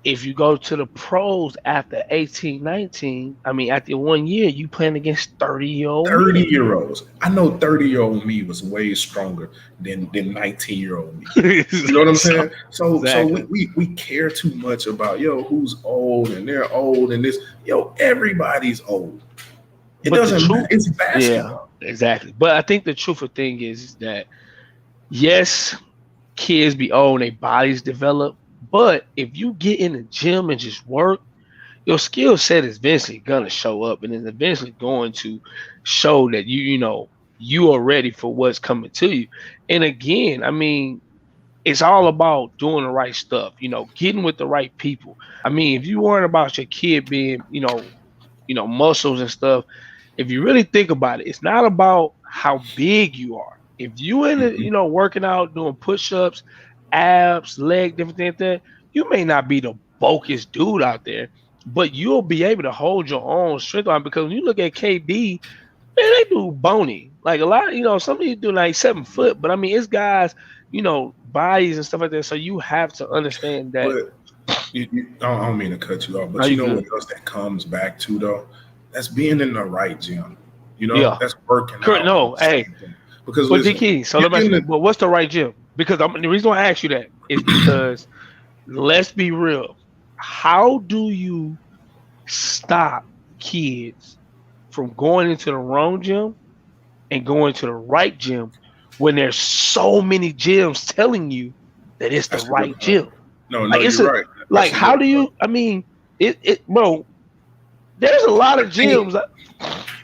If you go to the pros after 18, 19, I mean, after 1 year, you playing against 30-year-old 30-year-olds. I know 30-year-old me was way stronger than 19-year-old me. You know what I'm saying? So we care too much about who's old and they're old and this. Everybody's old. It doesn't matter. It's basketball. Yeah, exactly. But I think the truthful thing is that yes, kids be old, their bodies develop. But if you get in the gym and just work, your skill set is eventually gonna show up, and it's eventually going to show that you are ready for what's coming to you. And again, I mean, it's all about doing the right stuff, getting with the right people. I mean, if you worry about your kid being, muscles and stuff, if you really think about it, it's not about how big you are. If you in the, working out, doing push-ups, abs, leg, different things like that, you may not be the bulkiest dude out there, but you'll be able to hold your own strength on, because when you look at KD, man, they do bony. Like a lot, some of you do like 7 foot, but I mean, it's guys, bodies and stuff like that. So you have to understand that. But I don't mean to cut you off, but what else that comes back to though? That's being in the right gym. That's working out. No, hey. Because but DK, so let me ask you, but what's the right gym? Because the reason why I ask you that is because let's be real. How do you stop kids from going into the wrong gym and going to the right gym when there's so many gyms telling you that it's the right gym? No, you're right. Like, how do you? I mean, bro. There's a lot of gyms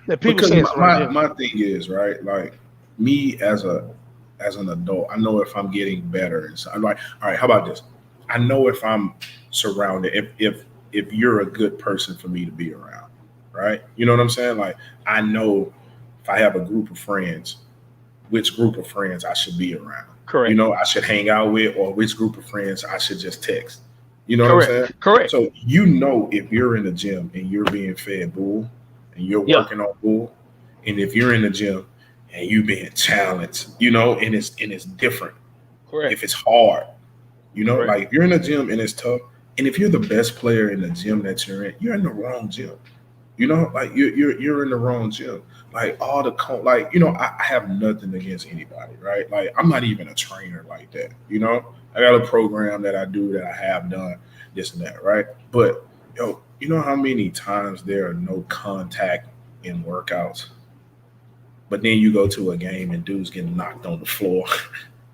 that people say. My thing is right, like me as an adult, I know if I'm getting better, and so I'm like, all right, how about this? I know if I'm surrounded, if you're a good person for me to be around, right? You know what I'm saying? Like, I know if I have a group of friends, which group of friends I should be around. Correct. I should hang out with, or which group of friends I should just text. You know what I'm saying? Correct. So if you're in the gym and you're being fed bull and you're working on bull, and if you're in the gym and you're being challenged, and it's different. Correct. If it's hard, like if you're in the gym and it's tough, and if you're the best player in the gym that you're in the wrong gym. Like you're in the wrong gym. Like all the I have nothing against anybody, right? Like I'm not even a trainer like that. I got a program that I do that I have done this and that, right? But You know how many times there are no contact in workouts, but then you go to a game and dudes getting knocked on the floor.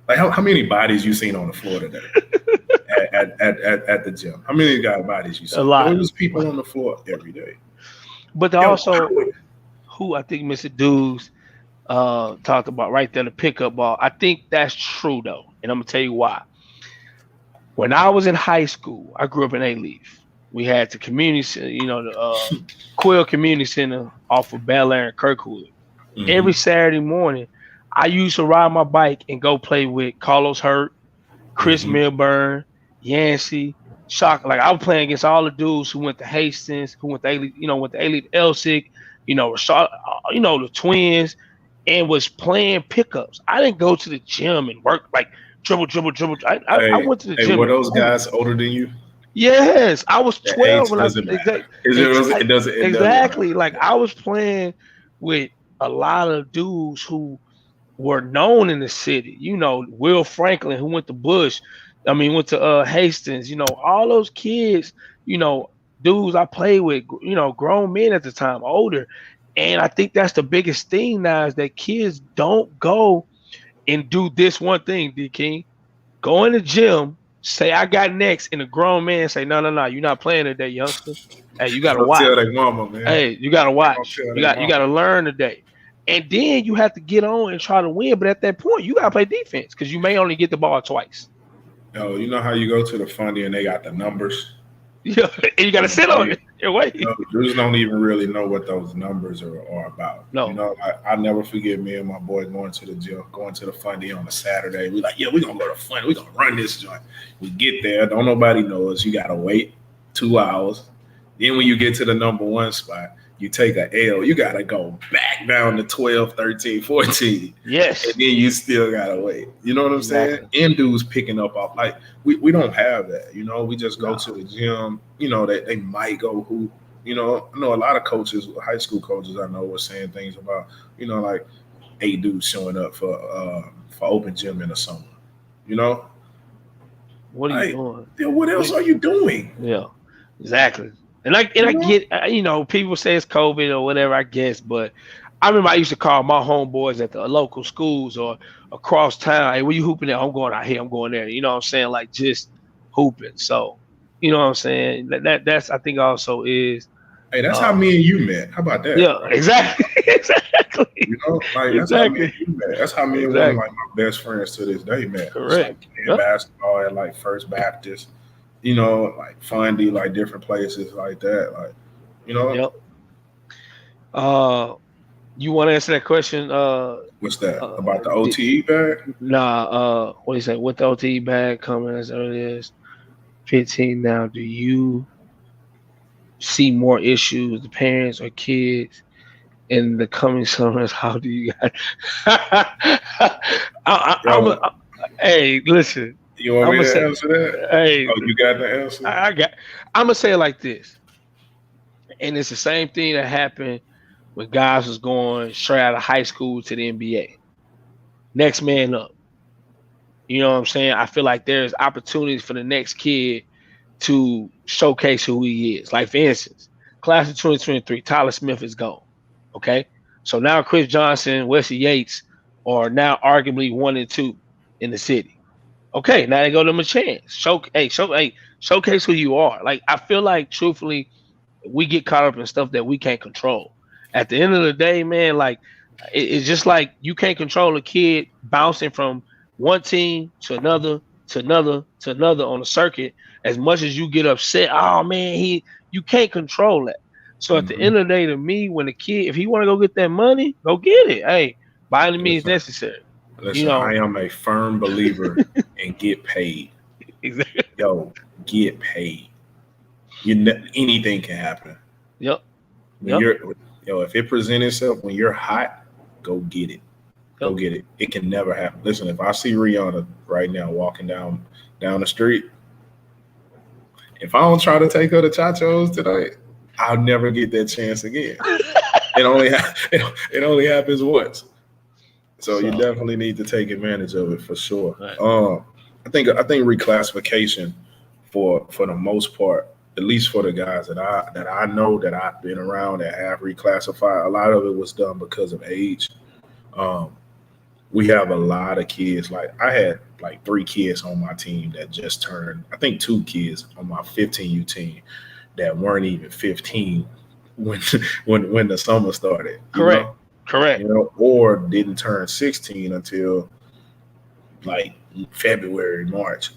Like how many bodies you seen on the floor today at the gym? How many guy bodies you A seen? lot. There was people on the floor every day. But also, who I think Mr. Dudes talked about right there, the pickup ball. I think that's true though, and I'm gonna tell you why. When I was in high school, I grew up in A-Leaf. We had the community, the Quill Community Center off of Bel Air and Kirkwood. Mm-hmm. Every Saturday morning, I used to ride my bike and go play with Carlos Hurt, Chris Milburn, Yancey, Shock. Like I was playing against all the dudes who went to Hastings, who went to A-Leaf, went to A-Leaf Elsick, Rashad, the twins, and was playing pickups. I didn't go to the gym and work like dribble. I went to the gym. Were those guys older than you? Yes, I was 12 when it doesn't exactly. Like I was playing with a lot of dudes who were known in the city. Will Franklin, who went to Bush. Went to Hastings. All those kids. Dudes I played with. Grown men at the time, older. And I think that's the biggest thing now is that kids don't go and do this one thing, D King. Go in the gym, say I got next, and a grown man say, no, you're not playing today, youngster. Hey, you gotta watch. Tell their mama, man. Hey, you gotta watch. You gotta learn today. And then you have to get on and try to win. But at that point, you gotta play defense because you may only get the ball twice. No, you know how you go to the fundy and they got the numbers? Yeah, and you gotta sit on it and wait. Dudes don't even really know what those numbers are about. No. I never forget me and my boy going to the gym, going to the fundy on a Saturday. We like, yeah, we're gonna go to fundy. We're gonna run this joint. We get there, don't nobody know us. You gotta wait 2 hours. Then when you get to the number one spot, you take an L. You got to go back down to 12, 13, 14. Yes. And then you still got to wait. You know what I'm saying? And dudes picking up off. Like, we don't have that. We just go to the gym. They might go hoop. I know a lot of coaches, high school coaches I know were saying things about, like 8 dudes showing up for open gym in the summer. What are you doing? Then what else are you doing? Yeah, exactly. And I get, people say it's COVID or whatever, I guess, but I remember I used to call my homeboys at the local schools or across town. Hey, where you hooping at? I'm going out here. I'm going there. You know what I'm saying? Like just hooping. So, you know what I'm saying? That's I think also is. Hey, that's how me and you met. How about that? Yeah, exactly. Exactly. That's how me and you met. That's how me and one of my best friends to this day met. Correct. Basketball at First Baptist. Like Fundy, like different places like that. Yep. You want to answer that question? What's that? About the OTE bag? Nah, what do you say? With the OTE bag coming as early as 15 now, do you see more issues with the parents or kids in the coming summers? How do you guys? Hey, listen. You want me to answer that? Hey, you got the answer? I'm gonna say it like this, and it's the same thing that happened when guys was going straight out of high school to the NBA. Next man up. You know what I'm saying? I feel like there's opportunities for the next kid to showcase who he is. Like for instance, class of 2023, Tyler Smith is gone. Okay, so now Chris Johnson, Wesley Yates are now arguably 1 and 2 in the city. Okay, now they go to them a chance. Showcase who you are. Like I feel like truthfully, we get caught up in stuff that we can't control. At the end of the day, man, like it's just like you can't control a kid bouncing from one team to another on a circuit. As much as you get upset, oh man, you can't control that. So at the end of the day, to me, when a kid, if he want to go get that money, go get it. Hey, by any means necessary. Listen, I am a firm believer in get paid. Exactly. Yo, get paid. Anything can happen. Yep. If it presents itself when you're hot, go get it. Go get it. It can never happen. Listen, if I see Rihanna right now walking down the street, if I don't try to take her to Chacho's today, I'll never get that chance again. It only happens once. So you definitely need to take advantage of it for sure. Right. I think reclassification for the most part at least for the guys that I know that I've been around that have reclassified, a lot of it was done because of age. We have a lot of kids. Like I had like 3 kids on my team that just turned. I think 2 kids on my 15U team that weren't even 15 when when the summer started. Correct. Correct. Or didn't turn 16 until like February, March.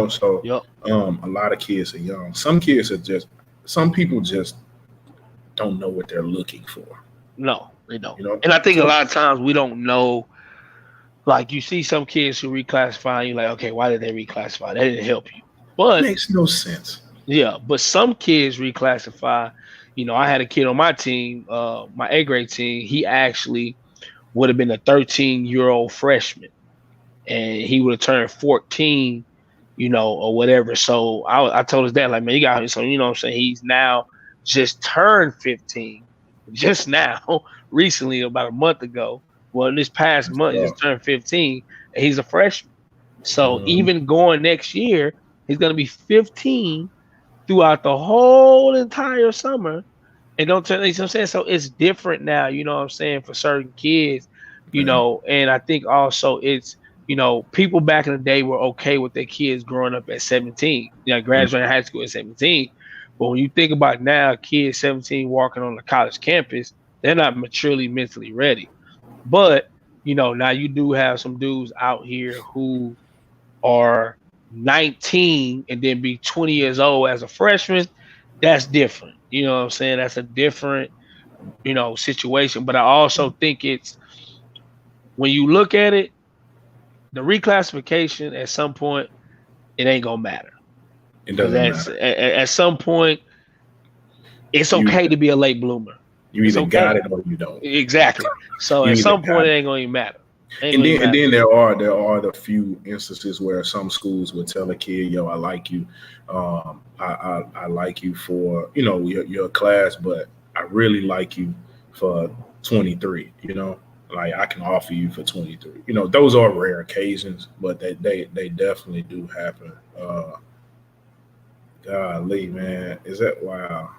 So Yep. a lot of kids are young. Some people just don't know what they're looking for. No, they don't. And I think a lot of times we don't know. Like you see some kids who reclassify, you're like, okay, why did they reclassify? That didn't help you. But it makes no sense. Yeah, but some kids reclassify. I had a kid on my team, my A grade team. He actually would have been a 13-year-old freshman, and he would have turned 14, or whatever. So I told his dad, like, man, you got him. So what I'm saying, he's now just turned 15, just now, recently, about a month ago. Well, this past month, he just turned 15, and he's a freshman. So even going next year, he's going to be 15 throughout the whole entire summer. And don't tell me, what I'm saying? So it's different now, what I'm saying, for certain kids, and I think also it's, people back in the day were okay with their kids growing up at 17, graduating high school at 17. But when you think about now, kids 17 walking on the college campus, they're not maturely mentally ready. But, now you do have some dudes out here who are 19 and then be 20 years old as a freshman. That's different. You know what I'm saying? That's a different, situation. But I also think it's, when you look at it, the reclassification at some point, it ain't gonna matter. It doesn't matter. At some point, it's okay to be a late bloomer. You either got it or you don't. Exactly. So at some point, it ain't gonna even matter. And then there are the few instances where some schools would tell a kid, "Yo, I like you. I like you for your class, but I really like you for 23. Like I can offer you for 23. Those are rare occasions, but they definitely do happen. Golly, man, is that wow?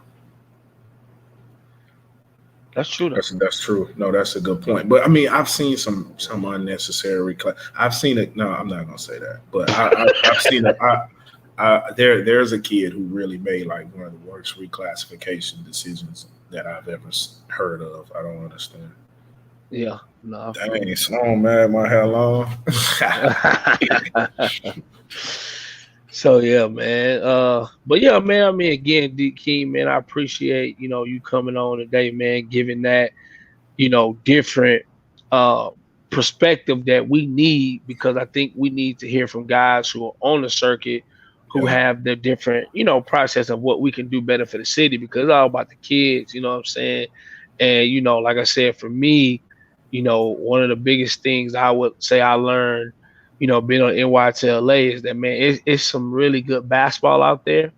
That's true. That's true. No, that's a good point. But I mean, I've seen some unnecessary I've seen it. No, I'm not gonna say that. But I've seen it. There's a kid who really made like one of the worst reclassification decisions that I've ever heard of. I don't understand. Yeah. No. Dang, it's long, man. My hair long. So yeah, man. But yeah, man. I mean, again, D King, man, I appreciate you coming on today, man, giving that different perspective that we need, because I think we need to hear from guys who are on the circuit who have the different process of what we can do better for the city, because it's all about the kids. You know what I'm saying? And like I said, for me, one of the biggest things I would say I learned, being on NYTLA, is that, man, it's some really good basketball out there.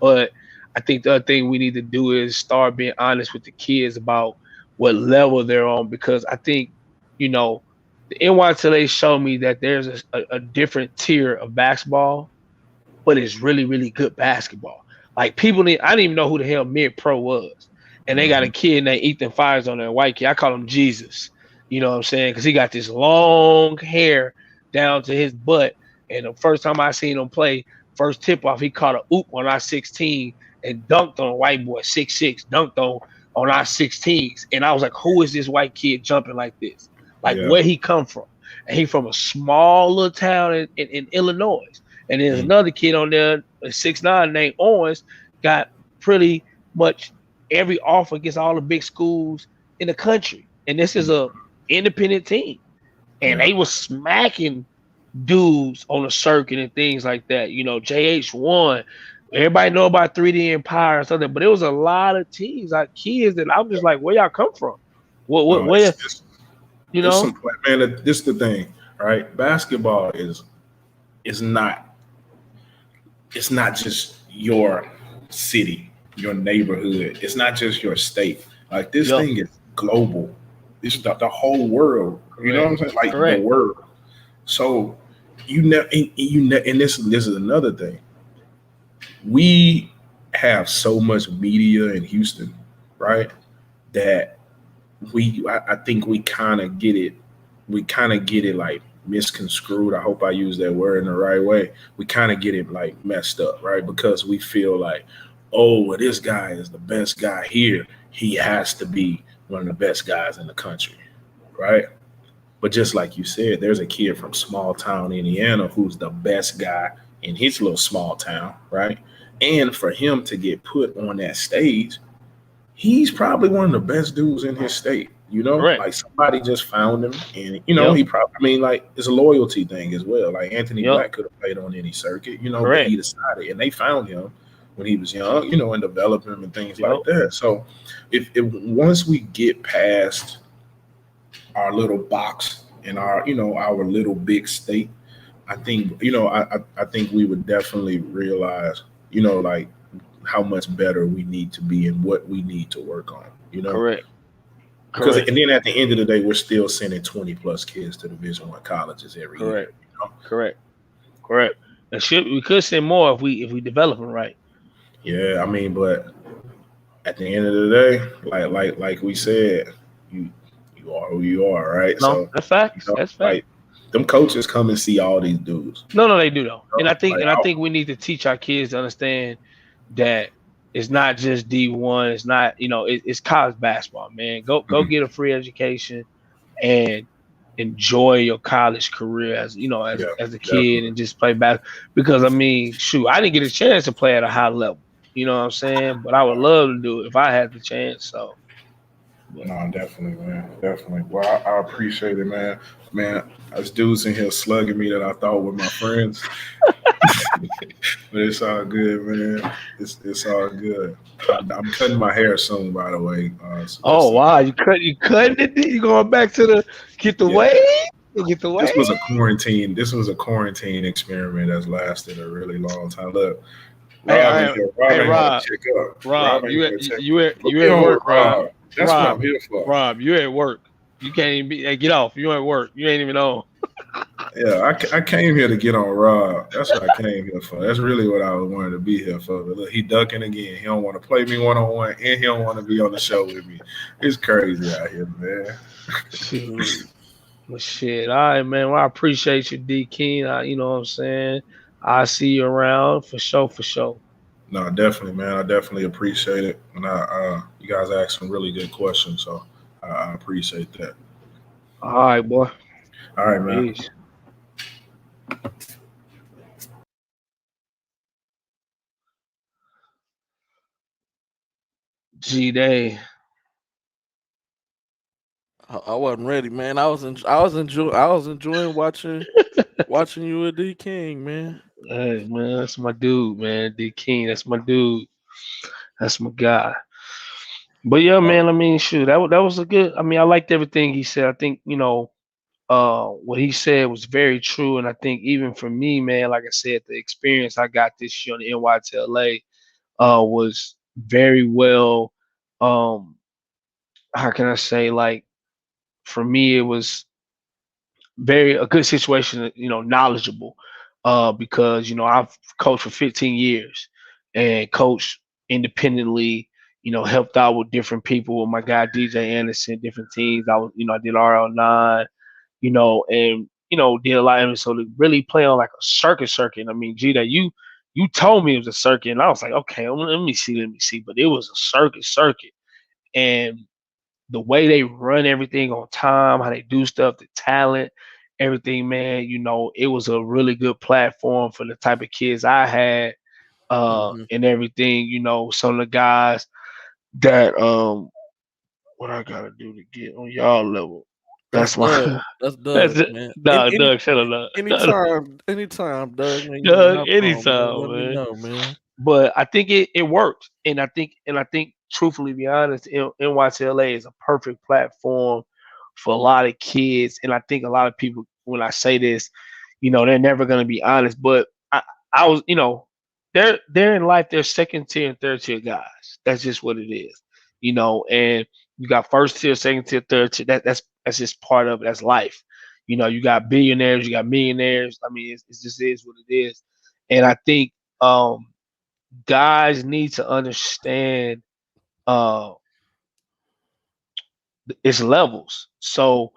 But I think the other thing we need to do is start being honest with the kids about what level they're on, because I think, the NYTLA showed me that there's a different tier of basketball, but it's really, really good basketball. Like I didn't even know who the hell mid-pro was. And they got a kid named Ethan Fires on there, white kid. I call him Jesus. You know what I'm saying? Because he got this long hair down to his butt. And the first time I seen him play, first tip-off, he caught a oop on our 16 and dunked on a white boy, 6'6", dunked on our 16s. And I was like, who is this white kid jumping like this? Like, where he come from? And he from a small little town in Illinois. And there's another kid on there, 6'9", named Owens, got pretty much every offer against all the big schools in the country. And this is a independent team. And they was smacking dudes on the circuit and things like that. JH1. Everybody know about 3D Empire and something, but it was a lot of teams, like kids, that I'm just like, where y'all come from? Where man, this is the thing, right? Basketball is not just your city, your neighborhood. It's not just your state. Like this thing is global. It's the whole world. You know what I'm saying? Like the world. So and this is another thing. We have so much media in Houston, right? That I think we kind of get it. We kind of get it like misconstrued. I hope I use that word in the right way. We kind of get it like messed up, right? Because we feel like, oh, well, this guy is the best guy here. He has to be one of the best guys in the country, right? But just like you said, there's a kid from small town Indiana who's the best guy in his little small town, right? And for him to get put on that stage, he's probably one of the best dudes in his state. Correct. Like somebody just found him, and Yep. he probably. I mean, like it's a loyalty thing as well. Like Anthony Yep. Black could have played on any circuit, but Correct. he decided, and they found him when he was young, and developed him and things Yep. like that. So, if once we get past our little box and our little big state, I think I think we would definitely realize like how much better we need to be and what we need to work on. Correct. Because Correct. and then at the end of the day, we're still sending 20 plus kids to Division I colleges every Correct. year. Correct. Correct. We could send more if we develop them right. Yeah, I mean, but at the end of the day, like we said, you you are who you are, right? No, So that's facts. That's facts. like them coaches come and see all these dudes. No, they do though, and Like I think we need to teach our kids to understand that it's not just D1. It's not it's college basketball, man. Go get a free education and enjoy your college career yeah, as a kid definitely. and just play basketball. Because I mean, shoot, I didn't get a chance to play at a high level. You know what I'm saying? But I would love to do it if I had the chance. So, but No, definitely, man. Definitely. Well, I appreciate it, man. Man, there's dudes in here slugging me that I thought were my friends. But it's all good, man. It's all good. I'm cutting my hair soon, by the way. So oh wow, you cut it? You going back to the get the yeah, wave? Get the this wave? was a quarantine. This was a quarantine experiment that's lasted a really long time. Look, Rob in here. Rob Hey, ain't here to Rob. check up. Rob, Rob ain't you here at to check. Put you me at on with work, Rob. Rob. That's what I'm Rob, here for. Rob, you at work. You can't even be. Hey, get off. You at work. You ain't even on. Yeah, I came here to get on Rob. That's what I came here for. That's really what I wanted to be here for. But look, he ducking again. He don't want to play me one-on-one, and he don't want to be on the show with me. It's crazy out here, man. Shoot. Well, shit. All right, man. Well, I appreciate you, D. King. You know what I'm saying? I see you around for sure. For sure. No, definitely, man. I definitely appreciate it. And you guys asked some really good questions, so I appreciate that. All right, boy. All right, man. Peace. G.Day. I wasn't ready, man. I was enjoying watching you with D King, man. Hey, man, that's my dude, man. D. King. That's my dude. That's my guy. But yeah, Oh, man. I mean, shoot, that was a good. I mean, I liked everything he said. I think what he said was very true, and I think even for me, man, like I said, the experience I got this year on the NYTLA was very well. Um, how can I say? Like for me, it was very a good situation. Knowledgeable, because I've coached for 15 years and coached independently. Helped out with different people with my guy DJ Anderson, different teams. I did RL9, and did a lot of it. So to really play on like a circuit. I mean, G, that you told me it was a circuit, and I was like, okay, let me see. But it was a circuit, and the way they run everything on time, how they do stuff, the talent, everything, man. It was a really good platform for the type of kids I had, Hmm. and everything. Some of the guys that what I gotta do to get on y'all level. That's That's Doug. my That's that's Doug, it. man. Nah, Doug, shut up, Doug. Anytime, Doug, man, you want to Doug, hop on, man, anytime, let me man. know, man. But I think it worked, and I think truthfully, be honest, NYTLA is a perfect platform for a lot of kids, and I think a lot of people, when I say this, they're never gonna be honest, but I was, they're in life, they're second tier and third tier guys. That's just what it is, and you got first tier, second tier, third tier. That's just part of it. That's life. You got billionaires, you got millionaires. I mean, it just is what it is, and I think um guys need to understand uh its levels. So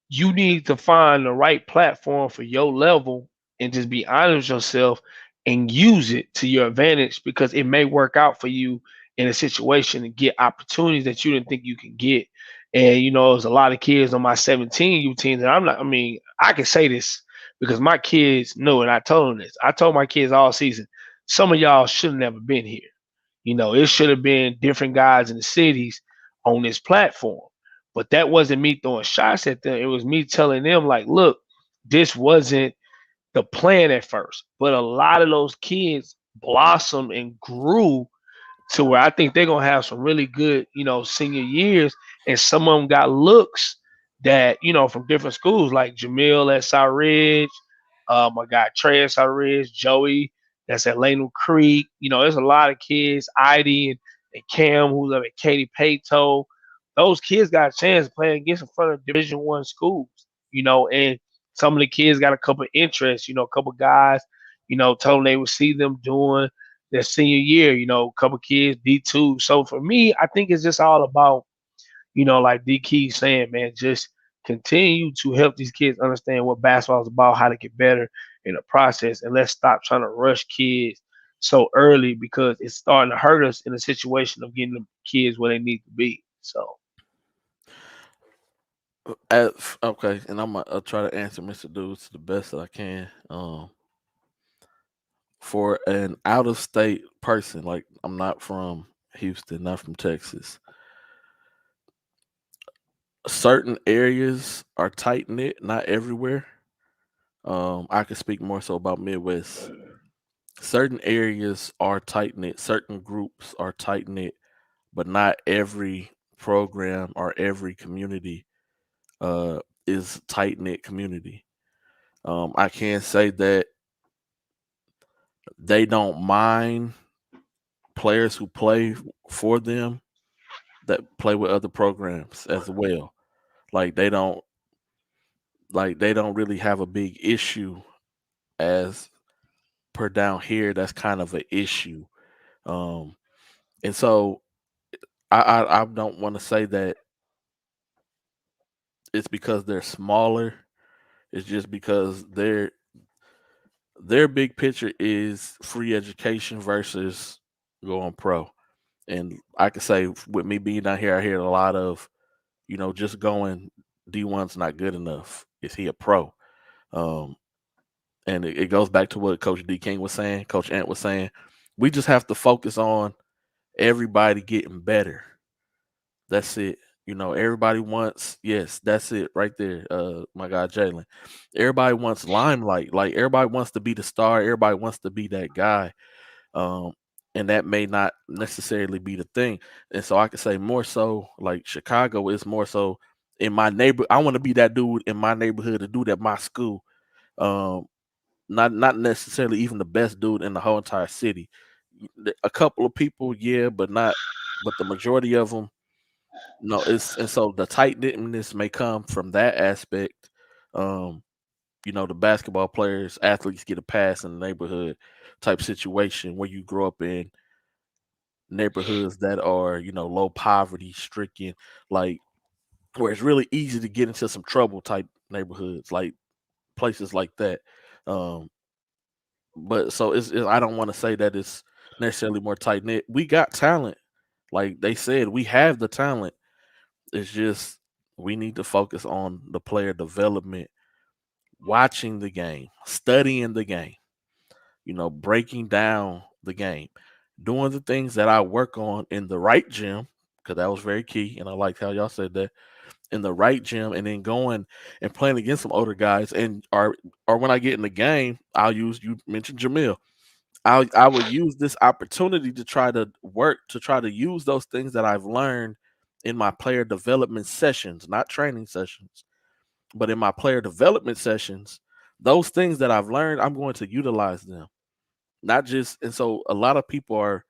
you need to find the right platform for your level and just be honest with yourself and use it to your advantage because it may work out for you in a situation and get opportunities that you didn't think you can get. And there's a lot of kids on my 17 U teams, and I'm not. I mean, I can say this because my kids knew, and I told them this. I told my kids all season, some of y'all should have never been here. It should have been different guys in the cities on this platform. But that wasn't me throwing shots at them. It was me telling them, like, look, this wasn't the plan at first. But a lot of those kids blossomed and grew to where I think they're gonna have some really good, senior years, and some of them got looks that from different schools, like Jamil at South Ridge, my guy Trey at South Ridge, Joey that's at Lane Creek. There's a lot of kids, Idy and Cam who's up at Katy Pato. Those kids got a chance to play against in front of Division 1 schools, and some of the kids got a couple of interests, a couple of guys, told them they would see them doing their senior year, a couple kids, D2. So for me, I think it's just all about, like D Key saying, man, just continue to help these kids understand what basketball is about, how to get better in the process, and let's stop trying to rush kids so early because it's starting to hurt us in a situation of getting the kids where they need to be. So Okay, and I'm gonna try to answer Mr. Dudes the best that I can. For an out of state person, like I'm not from Houston, not from Texas, certain areas are tight knit, not everywhere. I could speak more so about Midwest. Certain areas are tight knit, certain groups are tight knit, but not every program or every community is tight knit community. I can say that they don't mind players who play for them that play with other programs as well. Like they don't really have a big issue as per down here. That's kind of an issue. Um, and so I don't want to say that it's because they're smaller. It's just because their big picture is free education versus going pro. And I could say with me being down here, I hear a lot of, just going D1's not good enough. Is he a pro? Um, and it goes back to what Coach D King was saying, Coach Ant was saying. We just have to focus on everybody getting better. That's it. Everybody wants, yes, that's it right there. My guy Jalen. Everybody wants limelight. Like everybody wants to be the star. Everybody wants to be that guy. Um, and that may not necessarily be the thing. And so I could say more so like Chicago is more so in my neighbor. I want to be that dude in my neighborhood, to do that my school. Um, not necessarily even the best dude in the whole entire city. A couple of people, yeah, but the majority of them, no. It's and so the tight knitness may come from that aspect. Um, the basketball players, athletes get a pass in the neighborhood type situation where you grow up in neighborhoods that are, low poverty stricken, like where it's really easy to get into some trouble type neighborhoods, like places like that. Um, but so I don't want to say that it's necessarily more tight knit. We got talent, like they said, we have the talent. It's just we need to focus on the player development, watching the game, studying the game, breaking down the game, doing the things that I work on in the right gym, because that was very key. And I liked how y'all said that, in the right gym, and then going and playing against some older guys. And or when I get in the game, I'll use, you mentioned Jamil. I will use this opportunity to try to use those things that I've learned in my player development sessions, not training sessions, but in my player development sessions, those things that I've learned, I'm going to utilize them. Not just, and so a lot of people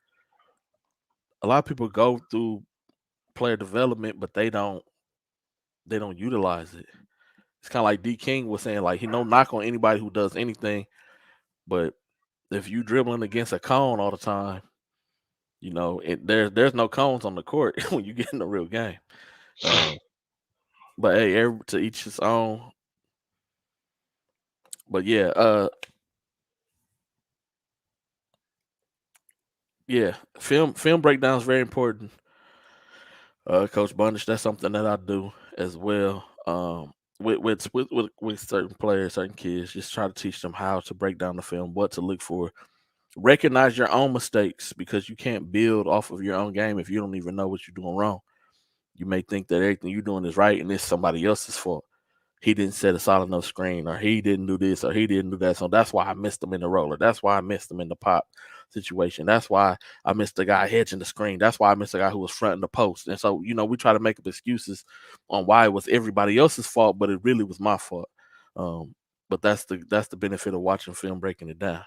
go through player development, but they don't utilize it. It's kind of like D King was saying, like, he no knock on anybody who does anything, but if you dribbling against a cone all the time, there's no cones on the court when you get in the real game. Uh, but hey, to each his own. But yeah, film breakdown is very important. Coach Bundish, that's something that I do as well. With certain players, certain kids, just try to teach them how to break down the film, what to look for, recognize your own mistakes because you can't build off of your own game if you don't even know what you're doing wrong. You may think that everything you're doing is right and it's somebody else's fault. He didn't set a solid enough screen, or he didn't do this, or he didn't do that. So that's why I missed him in the roller. That's why I missed him in the pop situation. That's why I missed the guy hedging the screen. That's why I missed the guy who was fronting the post. And so, we try to make up excuses on why it was everybody else's fault, but it really was my fault. But that's the benefit of watching film, breaking it down.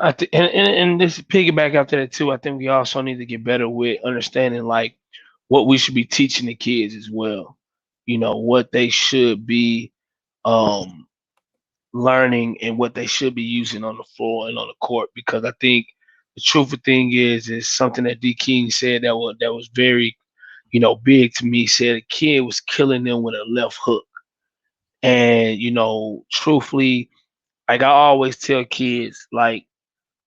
And this piggyback after that too. I think we also need to get better with understanding like what we should be teaching the kids as well. What they should be um learning and what they should be using on the floor and on the court. Because I think the truthful thing is something that D King said that was very big to me. He said a kid was killing them with a left hook, and truthfully, like I always tell kids, like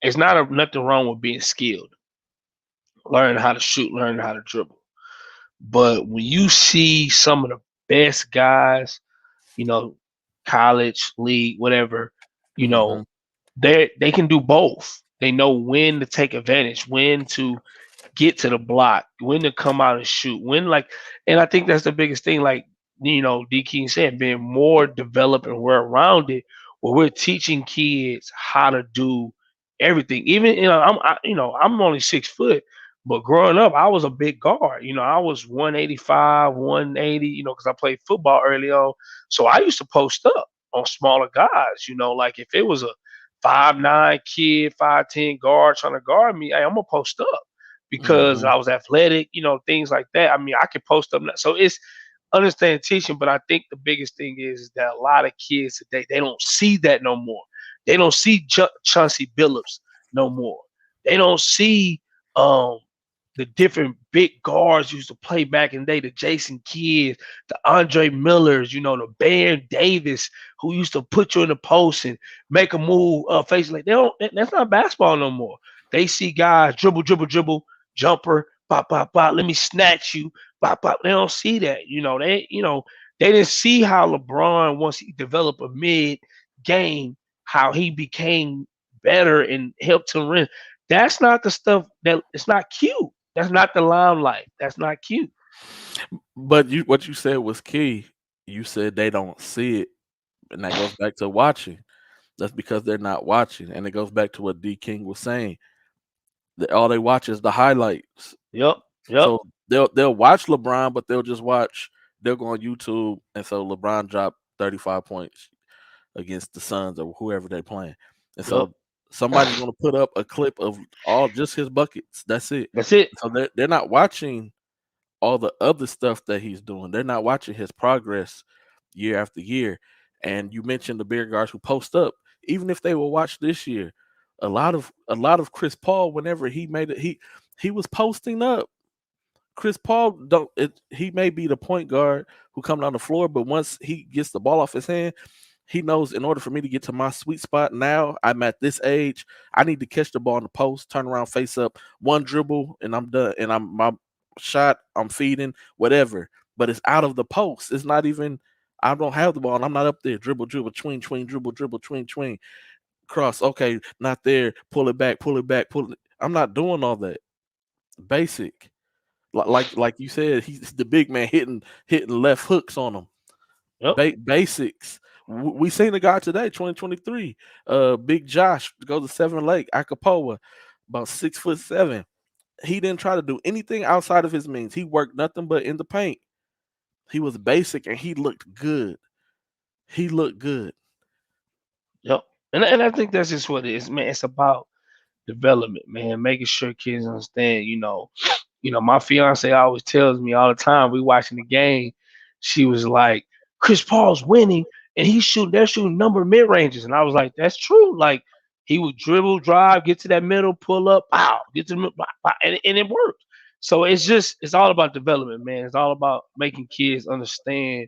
it's nothing wrong with being skilled, learning how to shoot, learning how to dribble. But when you see some of the best guys, you know, college, league, whatever, you Mm-hmm. know, they can do both. They know when to take advantage, when to get to the block, when to come out and shoot, and I think that's the biggest thing. Like D King said, being more developed and we're around it, where we're teaching kids how to do everything. Even I'm only 6 foot, but growing up, I was a big guard. I was 185, 180. Because I played football early on, so I used to post up on smaller guys. Like if it was a 5'9" kid, 5'10" guard trying to guard me, hey, I'm gonna post up because Mm-hmm. I was athletic, things like that. I mean, I could post up. So it's understanding teaching, but I think the biggest thing is that a lot of kids today, they don't see that no more. They don't see Chauncey Billups no more. They don't see um, the different big guards used to play back in the day, the Jason Kidds, the Andre Millers, the Baron Davis, who used to put you in the post and make a move, face like they don't. That's not basketball no more. They see guys dribble, dribble, dribble, jumper, pop, pop, pop. Let me snatch you, pop, pop. They don't see that. They didn't see how LeBron once he developed a mid game, how he became better and helped to win. That's not the stuff that it's not cute. That's not the limelight. That's not cute. But what you said was key. You said they don't see it, and that goes back to watching. That's because they're not watching, and it goes back to what D King was saying. That all they watch is the highlights. Yep. Yep. So they'll watch LeBron, but they'll just watch. They'll go on YouTube, and so LeBron dropped 35 points against the Suns or whoever they're playing, and Yep. so somebody's going to put up a clip of all just his buckets. That's it. That's it. So they're not watching all the other stuff that he's doing. They're not watching his progress year after year. And you mentioned the bigger guards who post up. Even if they will watch this year, a lot of Chris Paul, whenever he made it, he was posting up. Chris Paul he may be the point guard who comes on the floor, but once he gets the ball off his hand, he knows in order for me to get to my sweet spot now, I'm at this age. I need to catch the ball in the post, turn around, face up, one dribble, and I'm done. And my shot, I'm feeding, whatever. But it's out of the post. It's not even. I don't have the ball, and I'm not up there. Dribble, dribble, tween, tween, dribble, dribble, tween, tween, cross. Okay, not there. Pull it back, pull it back, pull it. I'm not doing all that. Basic, like you said, he's the big man hitting left hooks on him. Yep. Basics. We seen the guy today, 2023. Big Josh goes to Seven Lake, Acapulco, about 6'7". He didn't try to do anything outside of his means. He worked nothing but in the paint. He was basic and he looked good. He looked good. Yep. And I think that's just what it is, man. It's about development, man. Making sure kids understand. My fiance always tells me all the time. We watching the game. She was like, "Chris Paul's winning. and they're shooting number mid ranges, and I was like, that's true. Like he would dribble, drive, get to that middle, pull up, pow, get to the middle, pow, pow, and it worked. So it's all about development, man. It's all about making kids understand,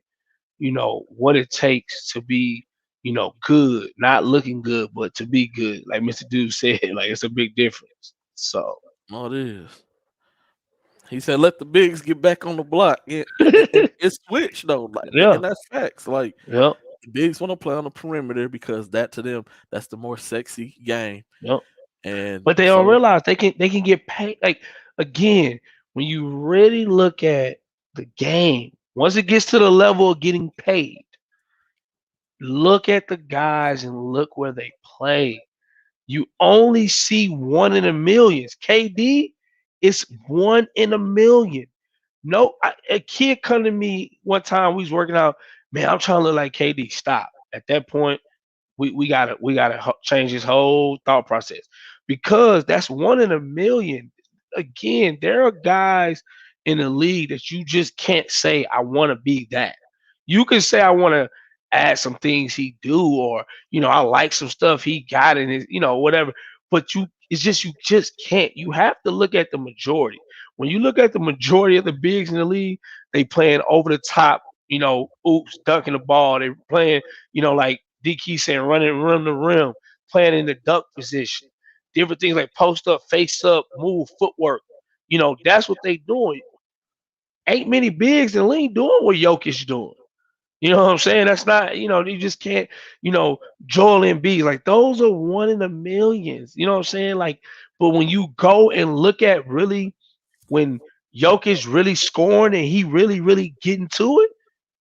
what it takes to be, good, not looking good, but to be good. Like Mr. Dude said, like it's a big difference. So Oh, it is. He said, "Let the bigs get back on the block." And it's switched though, like, yeah, and that's facts. Like yeah, the bigs want to play on the perimeter because that to them that's the more sexy game. yeah. And But they don't so, realize they can get paid. Like again, when you really look at the game, once it gets to the level of getting paid, look at the guys and look where they play. You only see one in a millions. KD is one in a million. No, a kid come to me one time. We was working out. Man, I'm trying to look like KD. Stop. At that point, we gotta change his whole thought process because that's one in a million. Again, there are guys in the league that you just can't say I want to be that. You can say I want to add some things he do, or I like some stuff he got in his, whatever. But you just can't. You have to look at the majority. When you look at the majority of the bigs in the league, they playing over the top. Oops, dunking the ball. They playing, like DK saying, running run the rim, playing in the duck position, different things like post up, face up, move, footwork. That's what they doing. Ain't many bigs in the league doing what Jokic doing. You know what I'm saying? That's not, you just can't, Joel Embiid, like those are one in a millions. You know what I'm saying? Like, but when you go and look at really when Jokic really scoring and he really, really getting to it,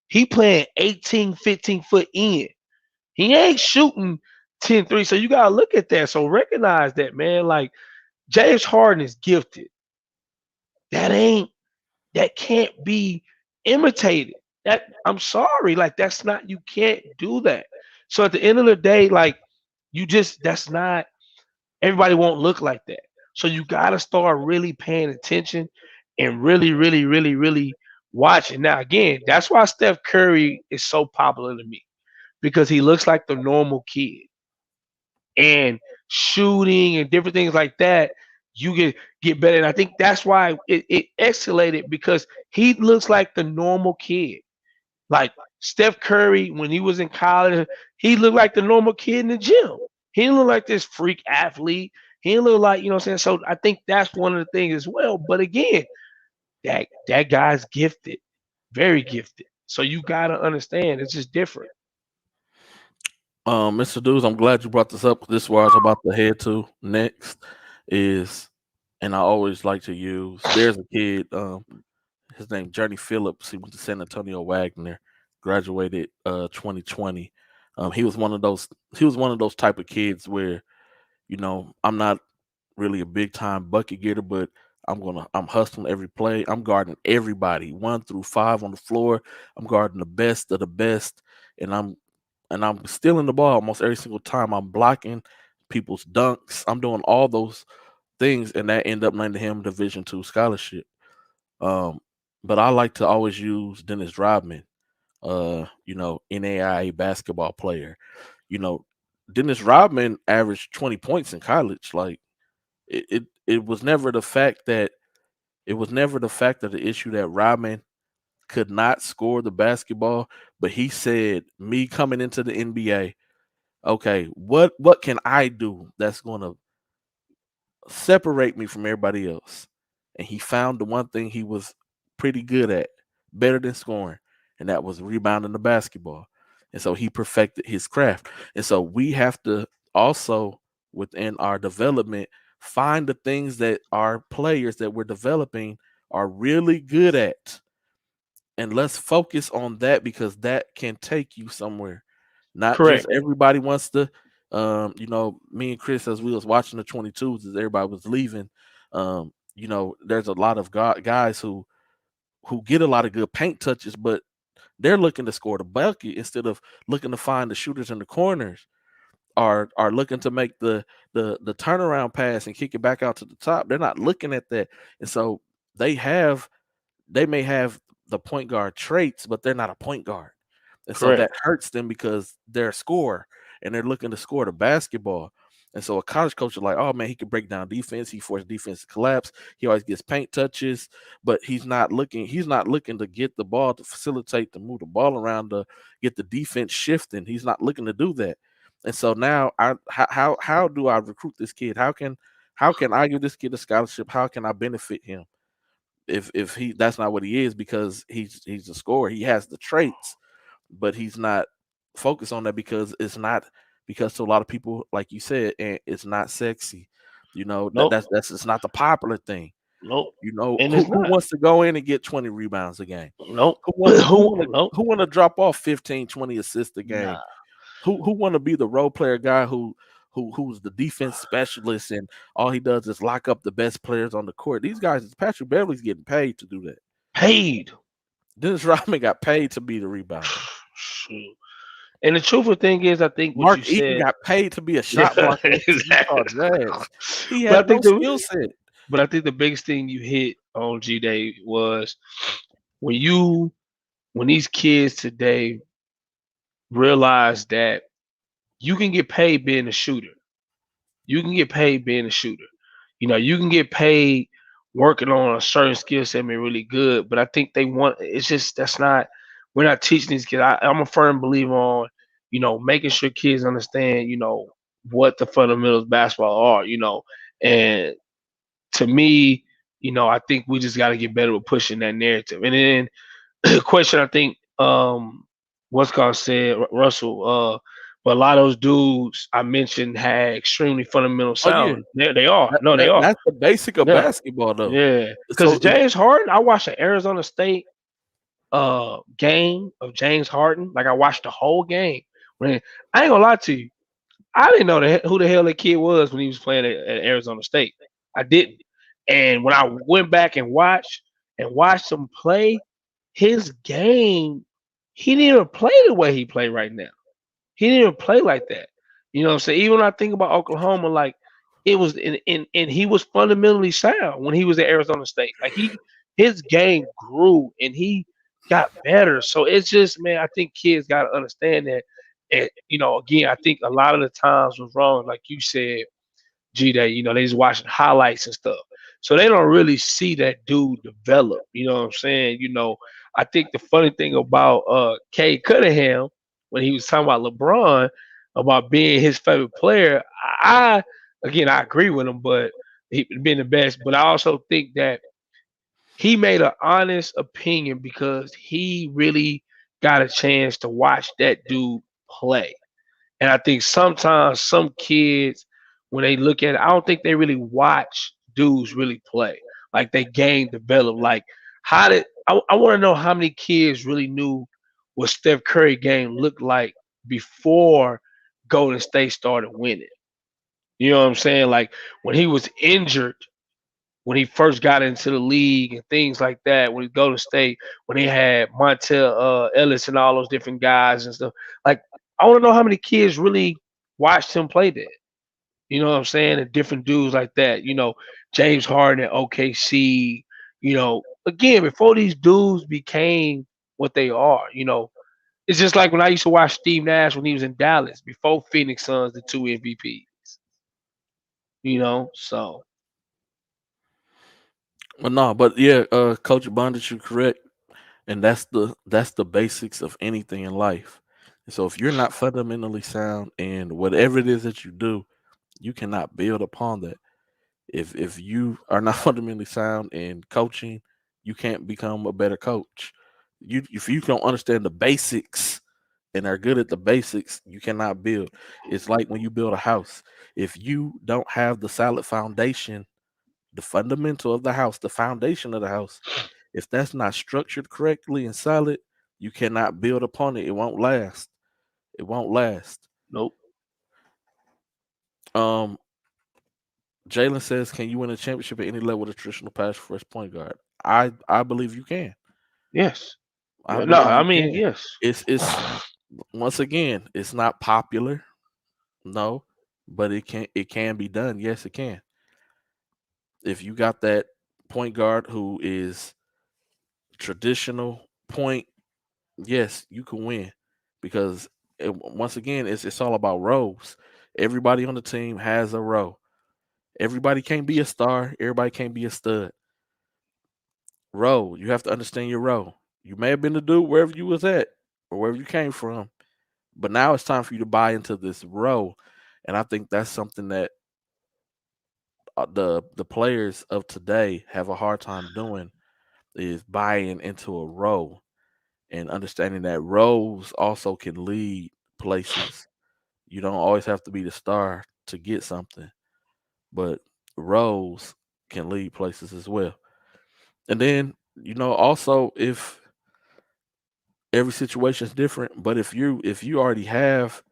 he playing 18, 15 foot in. He ain't shooting 10 3. So you gotta look at that. So recognize that, man. Like James Harden is gifted. That ain't that can't be imitated. That I'm sorry. Like that's not you can't do that. So at the end of the day, like that's not everybody won't look like that. So you gotta start really paying attention and really, really, really, really watching. Now again, that's why Steph Curry is so popular to me because he looks like the normal kid and shooting and different things like that, you get better. And I think that's why it escalated because he looks like the normal kid. Like Steph Curry, when he was in college, he looked like the normal kid in the gym. He didn't look like this freak athlete. He didn't look like, what I'm saying? So I think that's one of the things as well. But again, that guy's gifted, very gifted. So you gotta understand it's just different. Mr. Dudes, I'm glad you brought this up. This is where I was about to head to next. Is and I always like to use. There's a kid. His name Journey Phillips. He went to San Antonio Wagner. Graduated 2020. He was one of those. He was one of those type of kids where I'm not really a big time bucket getter, but I'm hustling every play. I'm guarding everybody, 1 through 5 on the floor. I'm guarding the best of the best, and I'm stealing the ball almost every single time. I'm blocking people's dunks. I'm doing all those things, and that end up landing him Division II scholarship. Um, but I like to always use Dennis Rodman, NAIA basketball player. You know, Dennis Rodman averaged 20 points in college. Like it was never the fact that the issue that Rodman could not score the basketball, but he said, me coming into the NBA, okay, what can I do that's gonna separate me from everybody else? And he found the one thing he was pretty good at, better than scoring, and that was rebounding the basketball. And so he perfected his craft. And so we have to also, within our development, find the things that our players that we're developing are really good at. And let's focus on that because that can take you somewhere. Not just Correct. everybody wants to me and Chris, as we was watching the 22s as everybody was leaving, there's a lot of guys who get a lot of good paint touches, but they're looking to score the bucket instead of looking to find the shooters in the corners, are looking to make the turnaround pass and kick it back out to the top. They're not looking at that. And so they may have the point guard traits, but they're not a point guard. And so Correct. that hurts them because they're a scorer and they're looking to score the basketball. And so a college coach is like, oh man, he can break down defense. He forced defense to collapse. He always gets paint touches, but he's not looking to get the ball to facilitate to move the ball around to get the defense shifting. He's not looking to do that. And so now how do I recruit this kid? How can I give this kid a scholarship? How can I benefit him? If he that's not what he is, because he's a scorer. He has the traits, but he's not focused on that because it's not, because to a lot of people, like you said, and it's not sexy. Nope. That's it's not the popular thing. Nope. And Who it's not. wants to go in and get 20 rebounds a game? Nope. Who want Nope. who want to drop off 15, 20 assists a game? Nah. Who want to be the role player guy who's the defense specialist and all he does is lock up the best players on the court? These guys, Patrick Beverly's getting paid to do that. Paid. Dennis Rodman got paid to be the rebounder. Shoot. And the truthful thing is, I think what you Mark Eaton said. got paid to be a Yeah, shot blocker with the Utah exactly. Jazz. He But I had no think skill set. but I think the biggest thing you hit on G.Day was when these kids today realize that you can get paid being a shooter. You can get paid being a shooter. You can get paid working on a certain skill set, being really good. But I think they want, it's just that's not, we're not teaching these kids. I'm a firm believer on, making sure kids understand, what the fundamentals of basketball are, and to me, I think we just got to get better with pushing that narrative. And then the question, I think, what's called said Russell, but a lot of those dudes I mentioned had extremely fundamental Oh yeah, sound. They are. No, they are. that's the basic of Yeah, basketball though. yeah. Because So James Harden, I watched an Arizona State game of James Harden. Like I watched the whole game. When I ain't gonna lie to you, I didn't know who the hell that kid was when he was playing at Arizona State. I didn't. And when I went back and watched him play, his game, he didn't even play the way he play right now. He didn't even play like that. You know what I'm saying? Even when I think about Oklahoma, like it was and he was fundamentally sound when he was at Arizona State. Like his game grew and he got better. So it's just, man, I think kids gotta understand that. And again, I think a lot of the times was wrong, like you said, G.Day, they just watching highlights and stuff. So they don't really see that dude develop. You know what I'm saying? I think the funny thing about Kay Cunningham, when he was talking about LeBron, about being his favorite player, I agree with him, but he being the best. But I also think that he made an honest opinion because he really got a chance to watch that dude play. And I think sometimes some kids, when they look at it, I don't think they really watch dudes really play. Like they game develop. Like I want to know how many kids really knew what Steph Curry game looked like before Golden State started winning. You know what I'm saying? Like when he was injured, when he first got into the league and things like that, when he go to state, when he had Montel Ellis and all those different guys and stuff. Like, I want to know how many kids really watched him play that. You know what I'm saying? And different dudes like that. James Harden at OKC. Again, before these dudes became what they are. It's just like when I used to watch Steve Nash when he was in Dallas before Phoenix Suns, the two MVPs. So But no, but yeah, Coach Bondage, you correct, and that's the basics of anything in life. So if you're not fundamentally sound in whatever it is that you do, you cannot build upon that. If you are not fundamentally sound in coaching, you can't become a better coach. If you don't understand the basics and are good at the basics, you cannot build. It's like when you build a house. If you don't have the solid foundation, the fundamental of the house, the foundation of the house, if that's not structured correctly and solid, you cannot build upon it. It won't last. It won't last. nope. Um, Jalen says, "Can you win a championship at any level with a traditional pass first point guard?" I believe you can. Yes. I No, believe I you mean can. yes. It's once again, it's not popular, no, but it can be done. Yes, it can. If you got that point guard who is traditional point, yes, you can win. because once again, it's all about roles. Everybody on the team has a role. Everybody can't be a star. Everybody can't be a stud. Role. You have to understand your role. You may have been the dude wherever you was at or wherever you came from, but now it's time for you to buy into this role. And I think that's something that the players of today have a hard time doing is buying into a role and understanding that roles also can lead places. You don't always have to be the star to get something, but roles can lead places as well. And then, also if every situation is different, but if you already have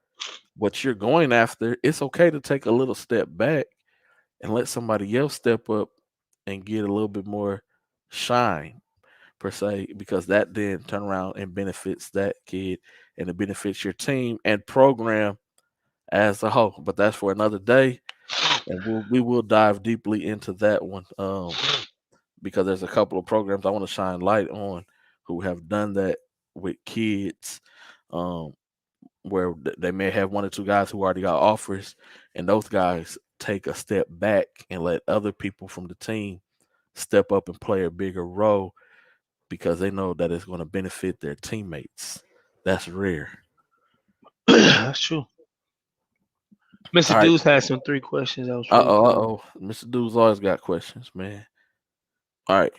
what you're going after, it's okay to take a little step back and let somebody else step up and get a little bit more shine per se, because that then turn around and benefits that kid and it benefits your team and program as a whole. But that's for another day, and we will dive deeply into that one, because there's a couple of programs I want to shine light on who have done that with kids, um, where they may have one or two guys who already got offers, and those guys take a step back and let other people from the team step up and play a bigger role because they know that it's going to benefit their teammates. That's rare. That's true. All Mr. right. Deuce had some 3 questions that was Uh pretty oh. Uh cool. oh. Mr. Dude's always got questions, man. All right.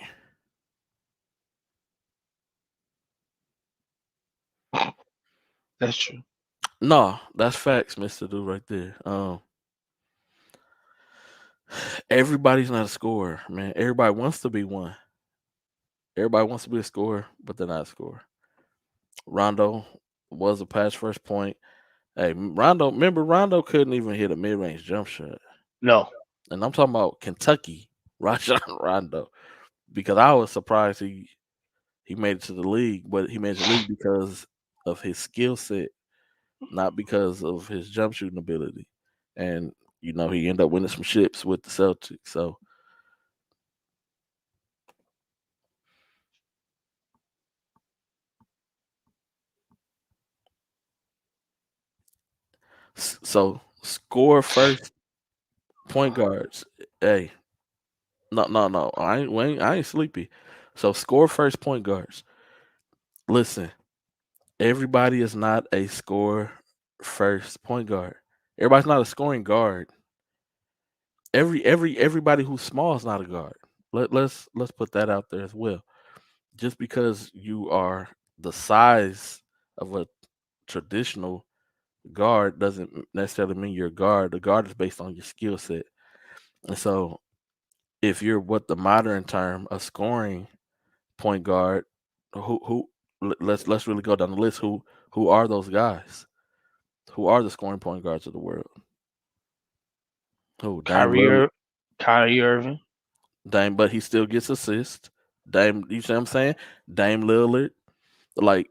That's true. No, that's facts, Mr. Dude, right there. Everybody's not a scorer, man. Everybody wants to be one. Everybody wants to be a scorer, but they're not a scorer. Rondo was a pass first point. Hey, Rondo, remember Rondo couldn't even hit a mid range jump shot. No. And I'm talking about Kentucky, Rajon Rondo, because I was surprised he made it to the league, but he made it to the league because of his skill set, not because of his jump shooting ability. And he ended up winning some ships with the Celtics. So score first point guards. Hey, no. I ain't sleepy. So score first point guards. Listen, everybody is not a score first point guard. Everybody's not a scoring guard. Everybody who's small is not a guard. Let's put that out there as well. Just because you are the size of a traditional guard doesn't necessarily mean you're a guard. The guard is based on your skill set. And so if you're what the modern term a scoring point guard, who let's really go down the list. Who are those guys? Who are the scoring point guards of the world? Who? Dame Kyrie, Lillard. Kyrie Irving. Dame, but he still gets assists. Dame, you see what I'm saying? Dame Lillard. Like,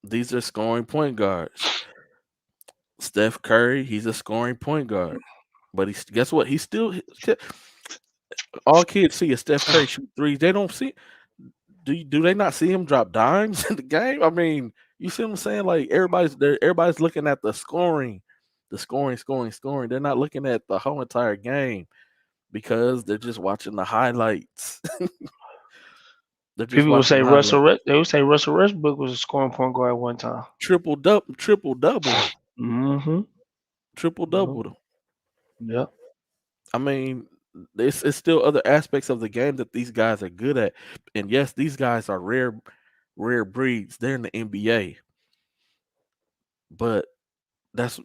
these are scoring point guards. Steph Curry, he's a scoring point guard. But guess what? He's still all kids see is Steph Curry shoot threes. They don't see. Do they not see him drop dimes in the game? I mean, you see what I'm saying? Like, everybody's there. Everybody's looking at the scoring, scoring. They're not looking at the whole entire game because they're just watching the highlights. They're just People would watching say the highlights. They would say Russell Westbrook was a scoring point guard at one time. Triple double, Mm-hmm. triple double. Yep. I mean, it's still other aspects of the game that these guys are good at, and yes, these guys are rare breeds. They're in the NBA, but that's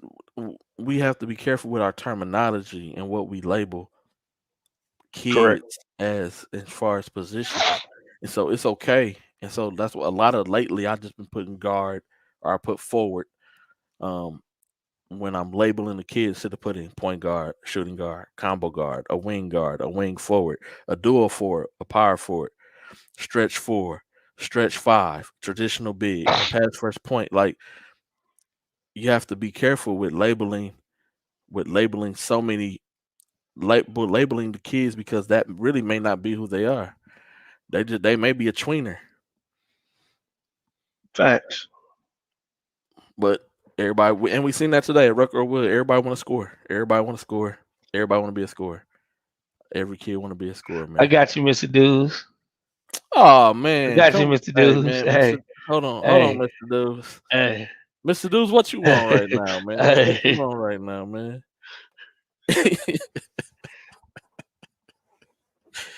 we have to be careful with our terminology and what we label Correct. kids as far as positions. And so it's okay. And so that's what a lot of lately I just been putting guard or I put forward. Um, when I'm labeling the kids, instead of putting point guard, shooting guard, combo guard, a wing forward, a dual forward, a power forward, stretch four, stretch five, traditional big, pass first point. Like, you have to be careful with labeling so many labeling the kids, because that really may not be who they are. They may be a tweener, Facts. But everybody, and we seen that today at Rucker Wood. Everybody want to score. Everybody want to score. Everybody want to be a scorer. Every kid want to be a scorer, I man. got you, Mr. Dudes. Oh I man, got you, come, Mr. hey Dudes. man, Mister. Hey, Hold on, hey, Mister Deuce. hey, Mister Deuce, what you want right now, man? What you hey, want right now, man?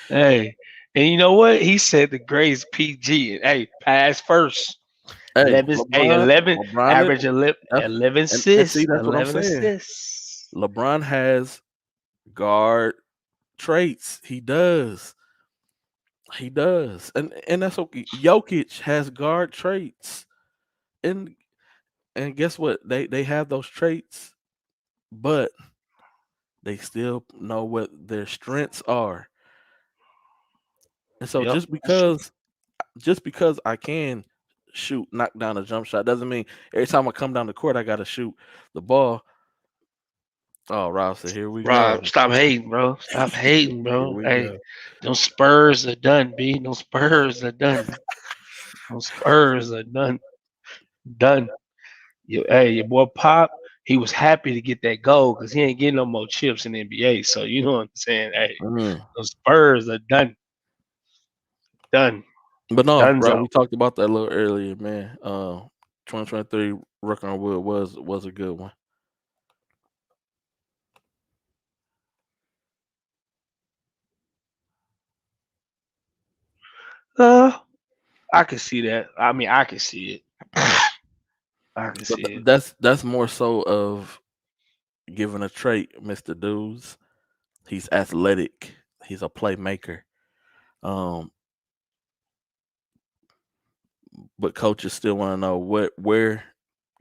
hey. And you know what? He said the grades PG. Hey, pass first. Hey, 11, hey, LeBron, 11, LeBron, average 11, that's, 11 and see assists, that's what I'm 11 saying. assists. LeBron has guard traits. He does. He does. And that's okay. Jokic has guard traits. And guess what? They have those traits, but they still know what their strengths are. And so Yep, that's true. just because I can shoot, knock down a jump shot doesn't mean every time I come down the court I gotta shoot the ball. Oh, Rob said, here we Rob, go. stop hating, bro. Stop hating, Here bro. we Hey, go. them Spurs are done, B. Them Spurs are done. Them Spurs are done. Done. Hey, your boy Pop, he was happy to get that goal because he ain't getting no more chips in the NBA. So you know what I'm saying? Hey, Mm. those Spurs are done. Done. But no, bro, Dunzo. we talked about that a little earlier, man. 2023 Rucker on Wood was a good one. Uh, I can see that. I mean, I can see it. I can But see it. that's more so of giving a trait, Mr. Dudes. He's athletic. He's a playmaker. Um, but coaches still want to know where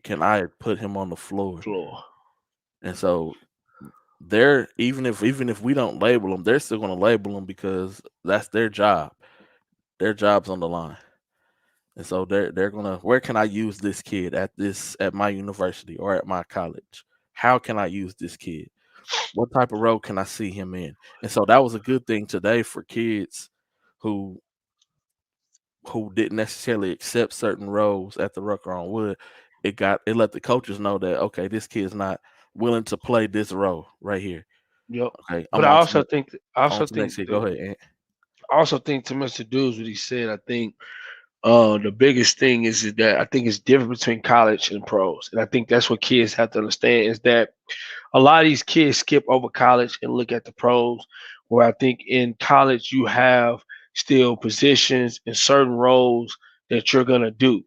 can I put him on the floor. Floor. And so they're even if we don't label them, they're still going to label them because that's their job. Their job's on the line. And so they're gonna, where can I use this kid at my university or at my college? How can I use this kid? What type of role can I see him in? And so that was a good thing today for kids who didn't necessarily accept certain roles at the Rucker on Wood. It let the coaches know that, okay, this kid's not willing to play this role right here. Yep. Okay, But I'm I on to also think, on to next kid. Go ahead, Ant. I also think to Mr. Dudes what he said. I think the biggest thing is that I think it's different between college and pros, and I think that's what kids have to understand is that a lot of these kids skip over college and look at the pros. Where I think in college you have still positions and certain roles that you're gonna do.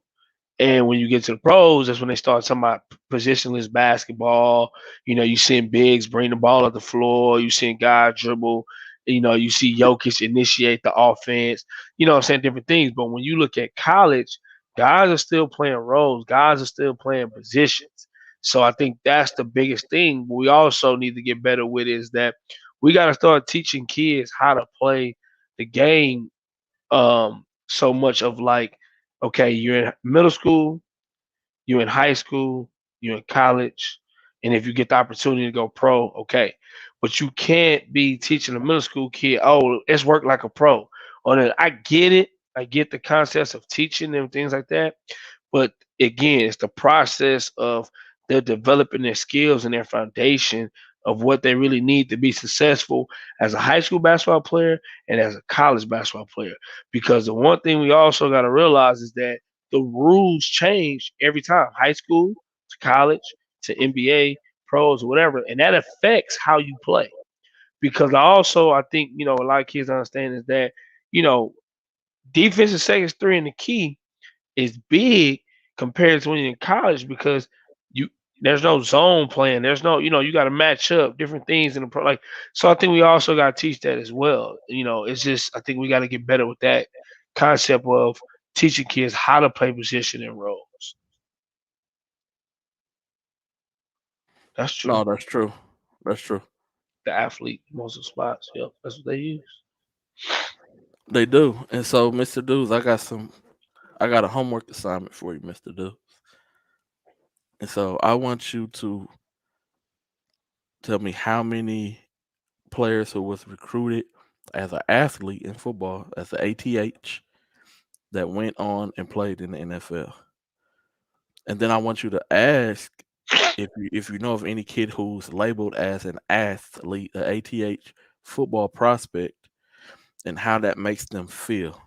And when you get to the pros, that's when they start talking about positionless basketball. You know, you seeing bigs bring the ball up the floor. You seeing guys dribble. You know, you see Jokic initiate the offense. You know what I'm saying? Different things. But when you look at college, guys are still playing roles. Guys are still playing positions. So I think that's the biggest thing. We also need to get better with is that we got to start teaching kids how to play the game so much of like, okay, you're in middle school, you're in high school, you're in college, and if you get the opportunity to go pro, okay. But you can't be teaching a middle school kid, oh, let's work like a pro. Or then I get it, I get the concepts of teaching them things like that. But again, it's the process of they're developing their skills and their foundation of what they really need to be successful as a high school basketball player and as a college basketball player. Because the one thing we also got to realize is that the rules change every time, high school to college to NBA, pros, or whatever, and that affects how you play. Because I think a lot of kids understand is that you know defensive seconds three in the key is big compared to when you're in college because you there's no zone playing. There's no, you got to match up different things in the pro. Like, so I think we also got to teach that as well. It's just I think we got to get better with that concept of teaching kids how to play position and roles. That's No, true. that's true. That's true. The athlete, most of the spots. Yep, that's what they use. They do. And so, Mr. Dudes, I got a homework assignment for you, Mr. Dudes. And so I want you to tell me how many players who was recruited as an athlete in football, as an ATH, that went on and played in the NFL. And then I want you to ask if you know of any kid who's labeled as an athlete, a ATH football prospect, and how that makes them feel.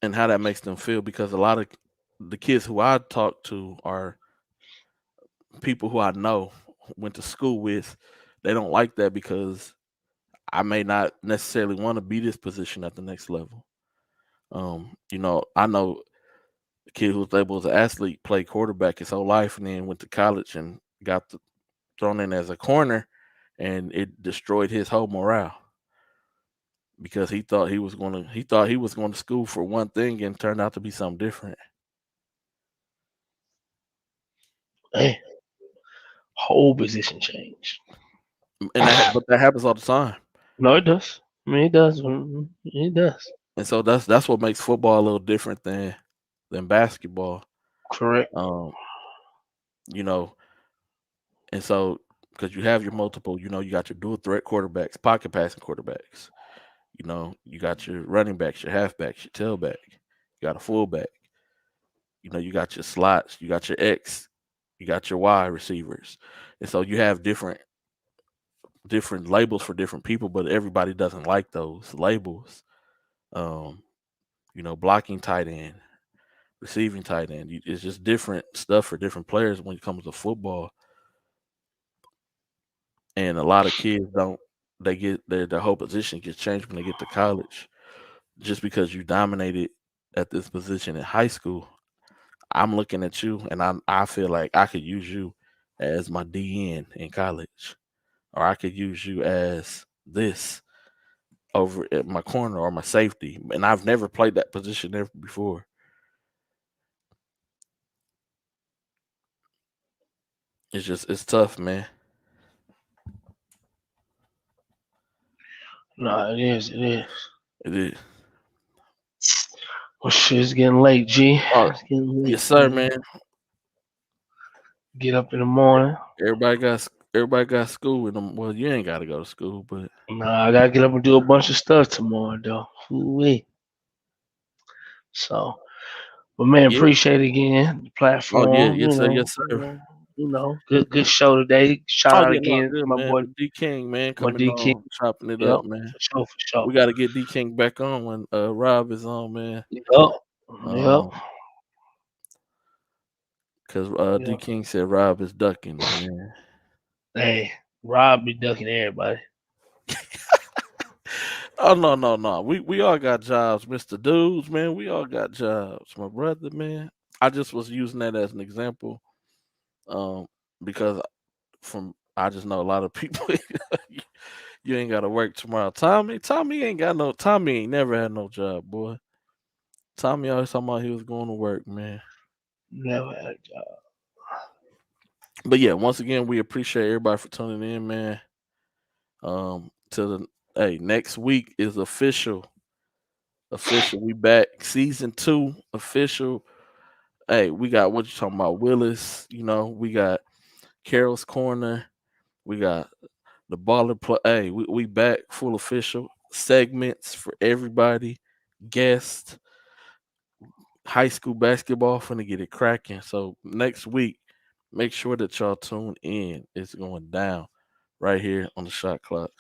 And how that makes them feel, because a lot of the kids who I talk to are people who I know, went to school with. They don't like that because I may not necessarily want to be this position at the next level. I know a kid who's labeled as an athlete played quarterback his whole life and then went to college and got thrown in as a corner, and it destroyed his whole morale because he thought he was going to school for one thing and turned out to be something different. Man, whole position change. But that happens all the time. No, it does. I mean, it does. It does. And so that's what makes football a little different than basketball. Correct. Um, you know, and so because you have your multiple, you got your dual threat quarterbacks, pocket passing quarterbacks. You got your running backs, your halfbacks, your tailback. You got a fullback. You got your slots, you got your X, you got your Y receivers. And so you have different labels for different people, but everybody doesn't like those labels. Um, blocking tight end, receiving tight end. It's just different stuff for different players when it comes to football. And a lot of kids don't. They get their whole position gets changed when they get to college, just because you dominated at this position in high school. I'm looking at you, and I feel like I could use you as my DN in college, or I could use you as this over at my corner or my safety. And I've never played that position there before. It's tough, man. No, it is. It is. It is. Well, shit, it's getting late, G. Oh, It's getting late. yes, sir, man. Get up in the morning. Everybody got school in them. Well, you ain't got to go to school, but Nah, I gotta get up and do a bunch of stuff tomorrow, though. Ooh-wee. So, but man, yeah. appreciate it again the Oh yeah, platform. yes sir, yes sir. Good show today. Shout Oh out yeah, no, again to good my man. boy, D King, man, my coming D King. on, chopping it Yep, up, man. for sure, for sure. We got to get D King back on when Rob is on, man. Yep, yep, Um, cause D yep. King said Rob is ducking him, man. Hey, Rob be ducking everybody. Oh no. We all got jobs, Mr. Dudes, man. We all got jobs, my brother, man. I just was using that as an example, because I just know a lot of people. You ain't got to work tomorrow. Tommy ain't never had no job, boy. Tommy always talking about he was going to work, man. Never had a job. But yeah, once again, we appreciate everybody for tuning in, man. Next week is official. We back, season 2 official. Hey, we got what you talking about, Willis. We got Carol's Corner. We got the baller play. Hey, we back, full official segments for everybody. Guests, high school basketball, finna get it cracking. So next week, make sure that y'all tune in. It's going down right here on the Shot Clock.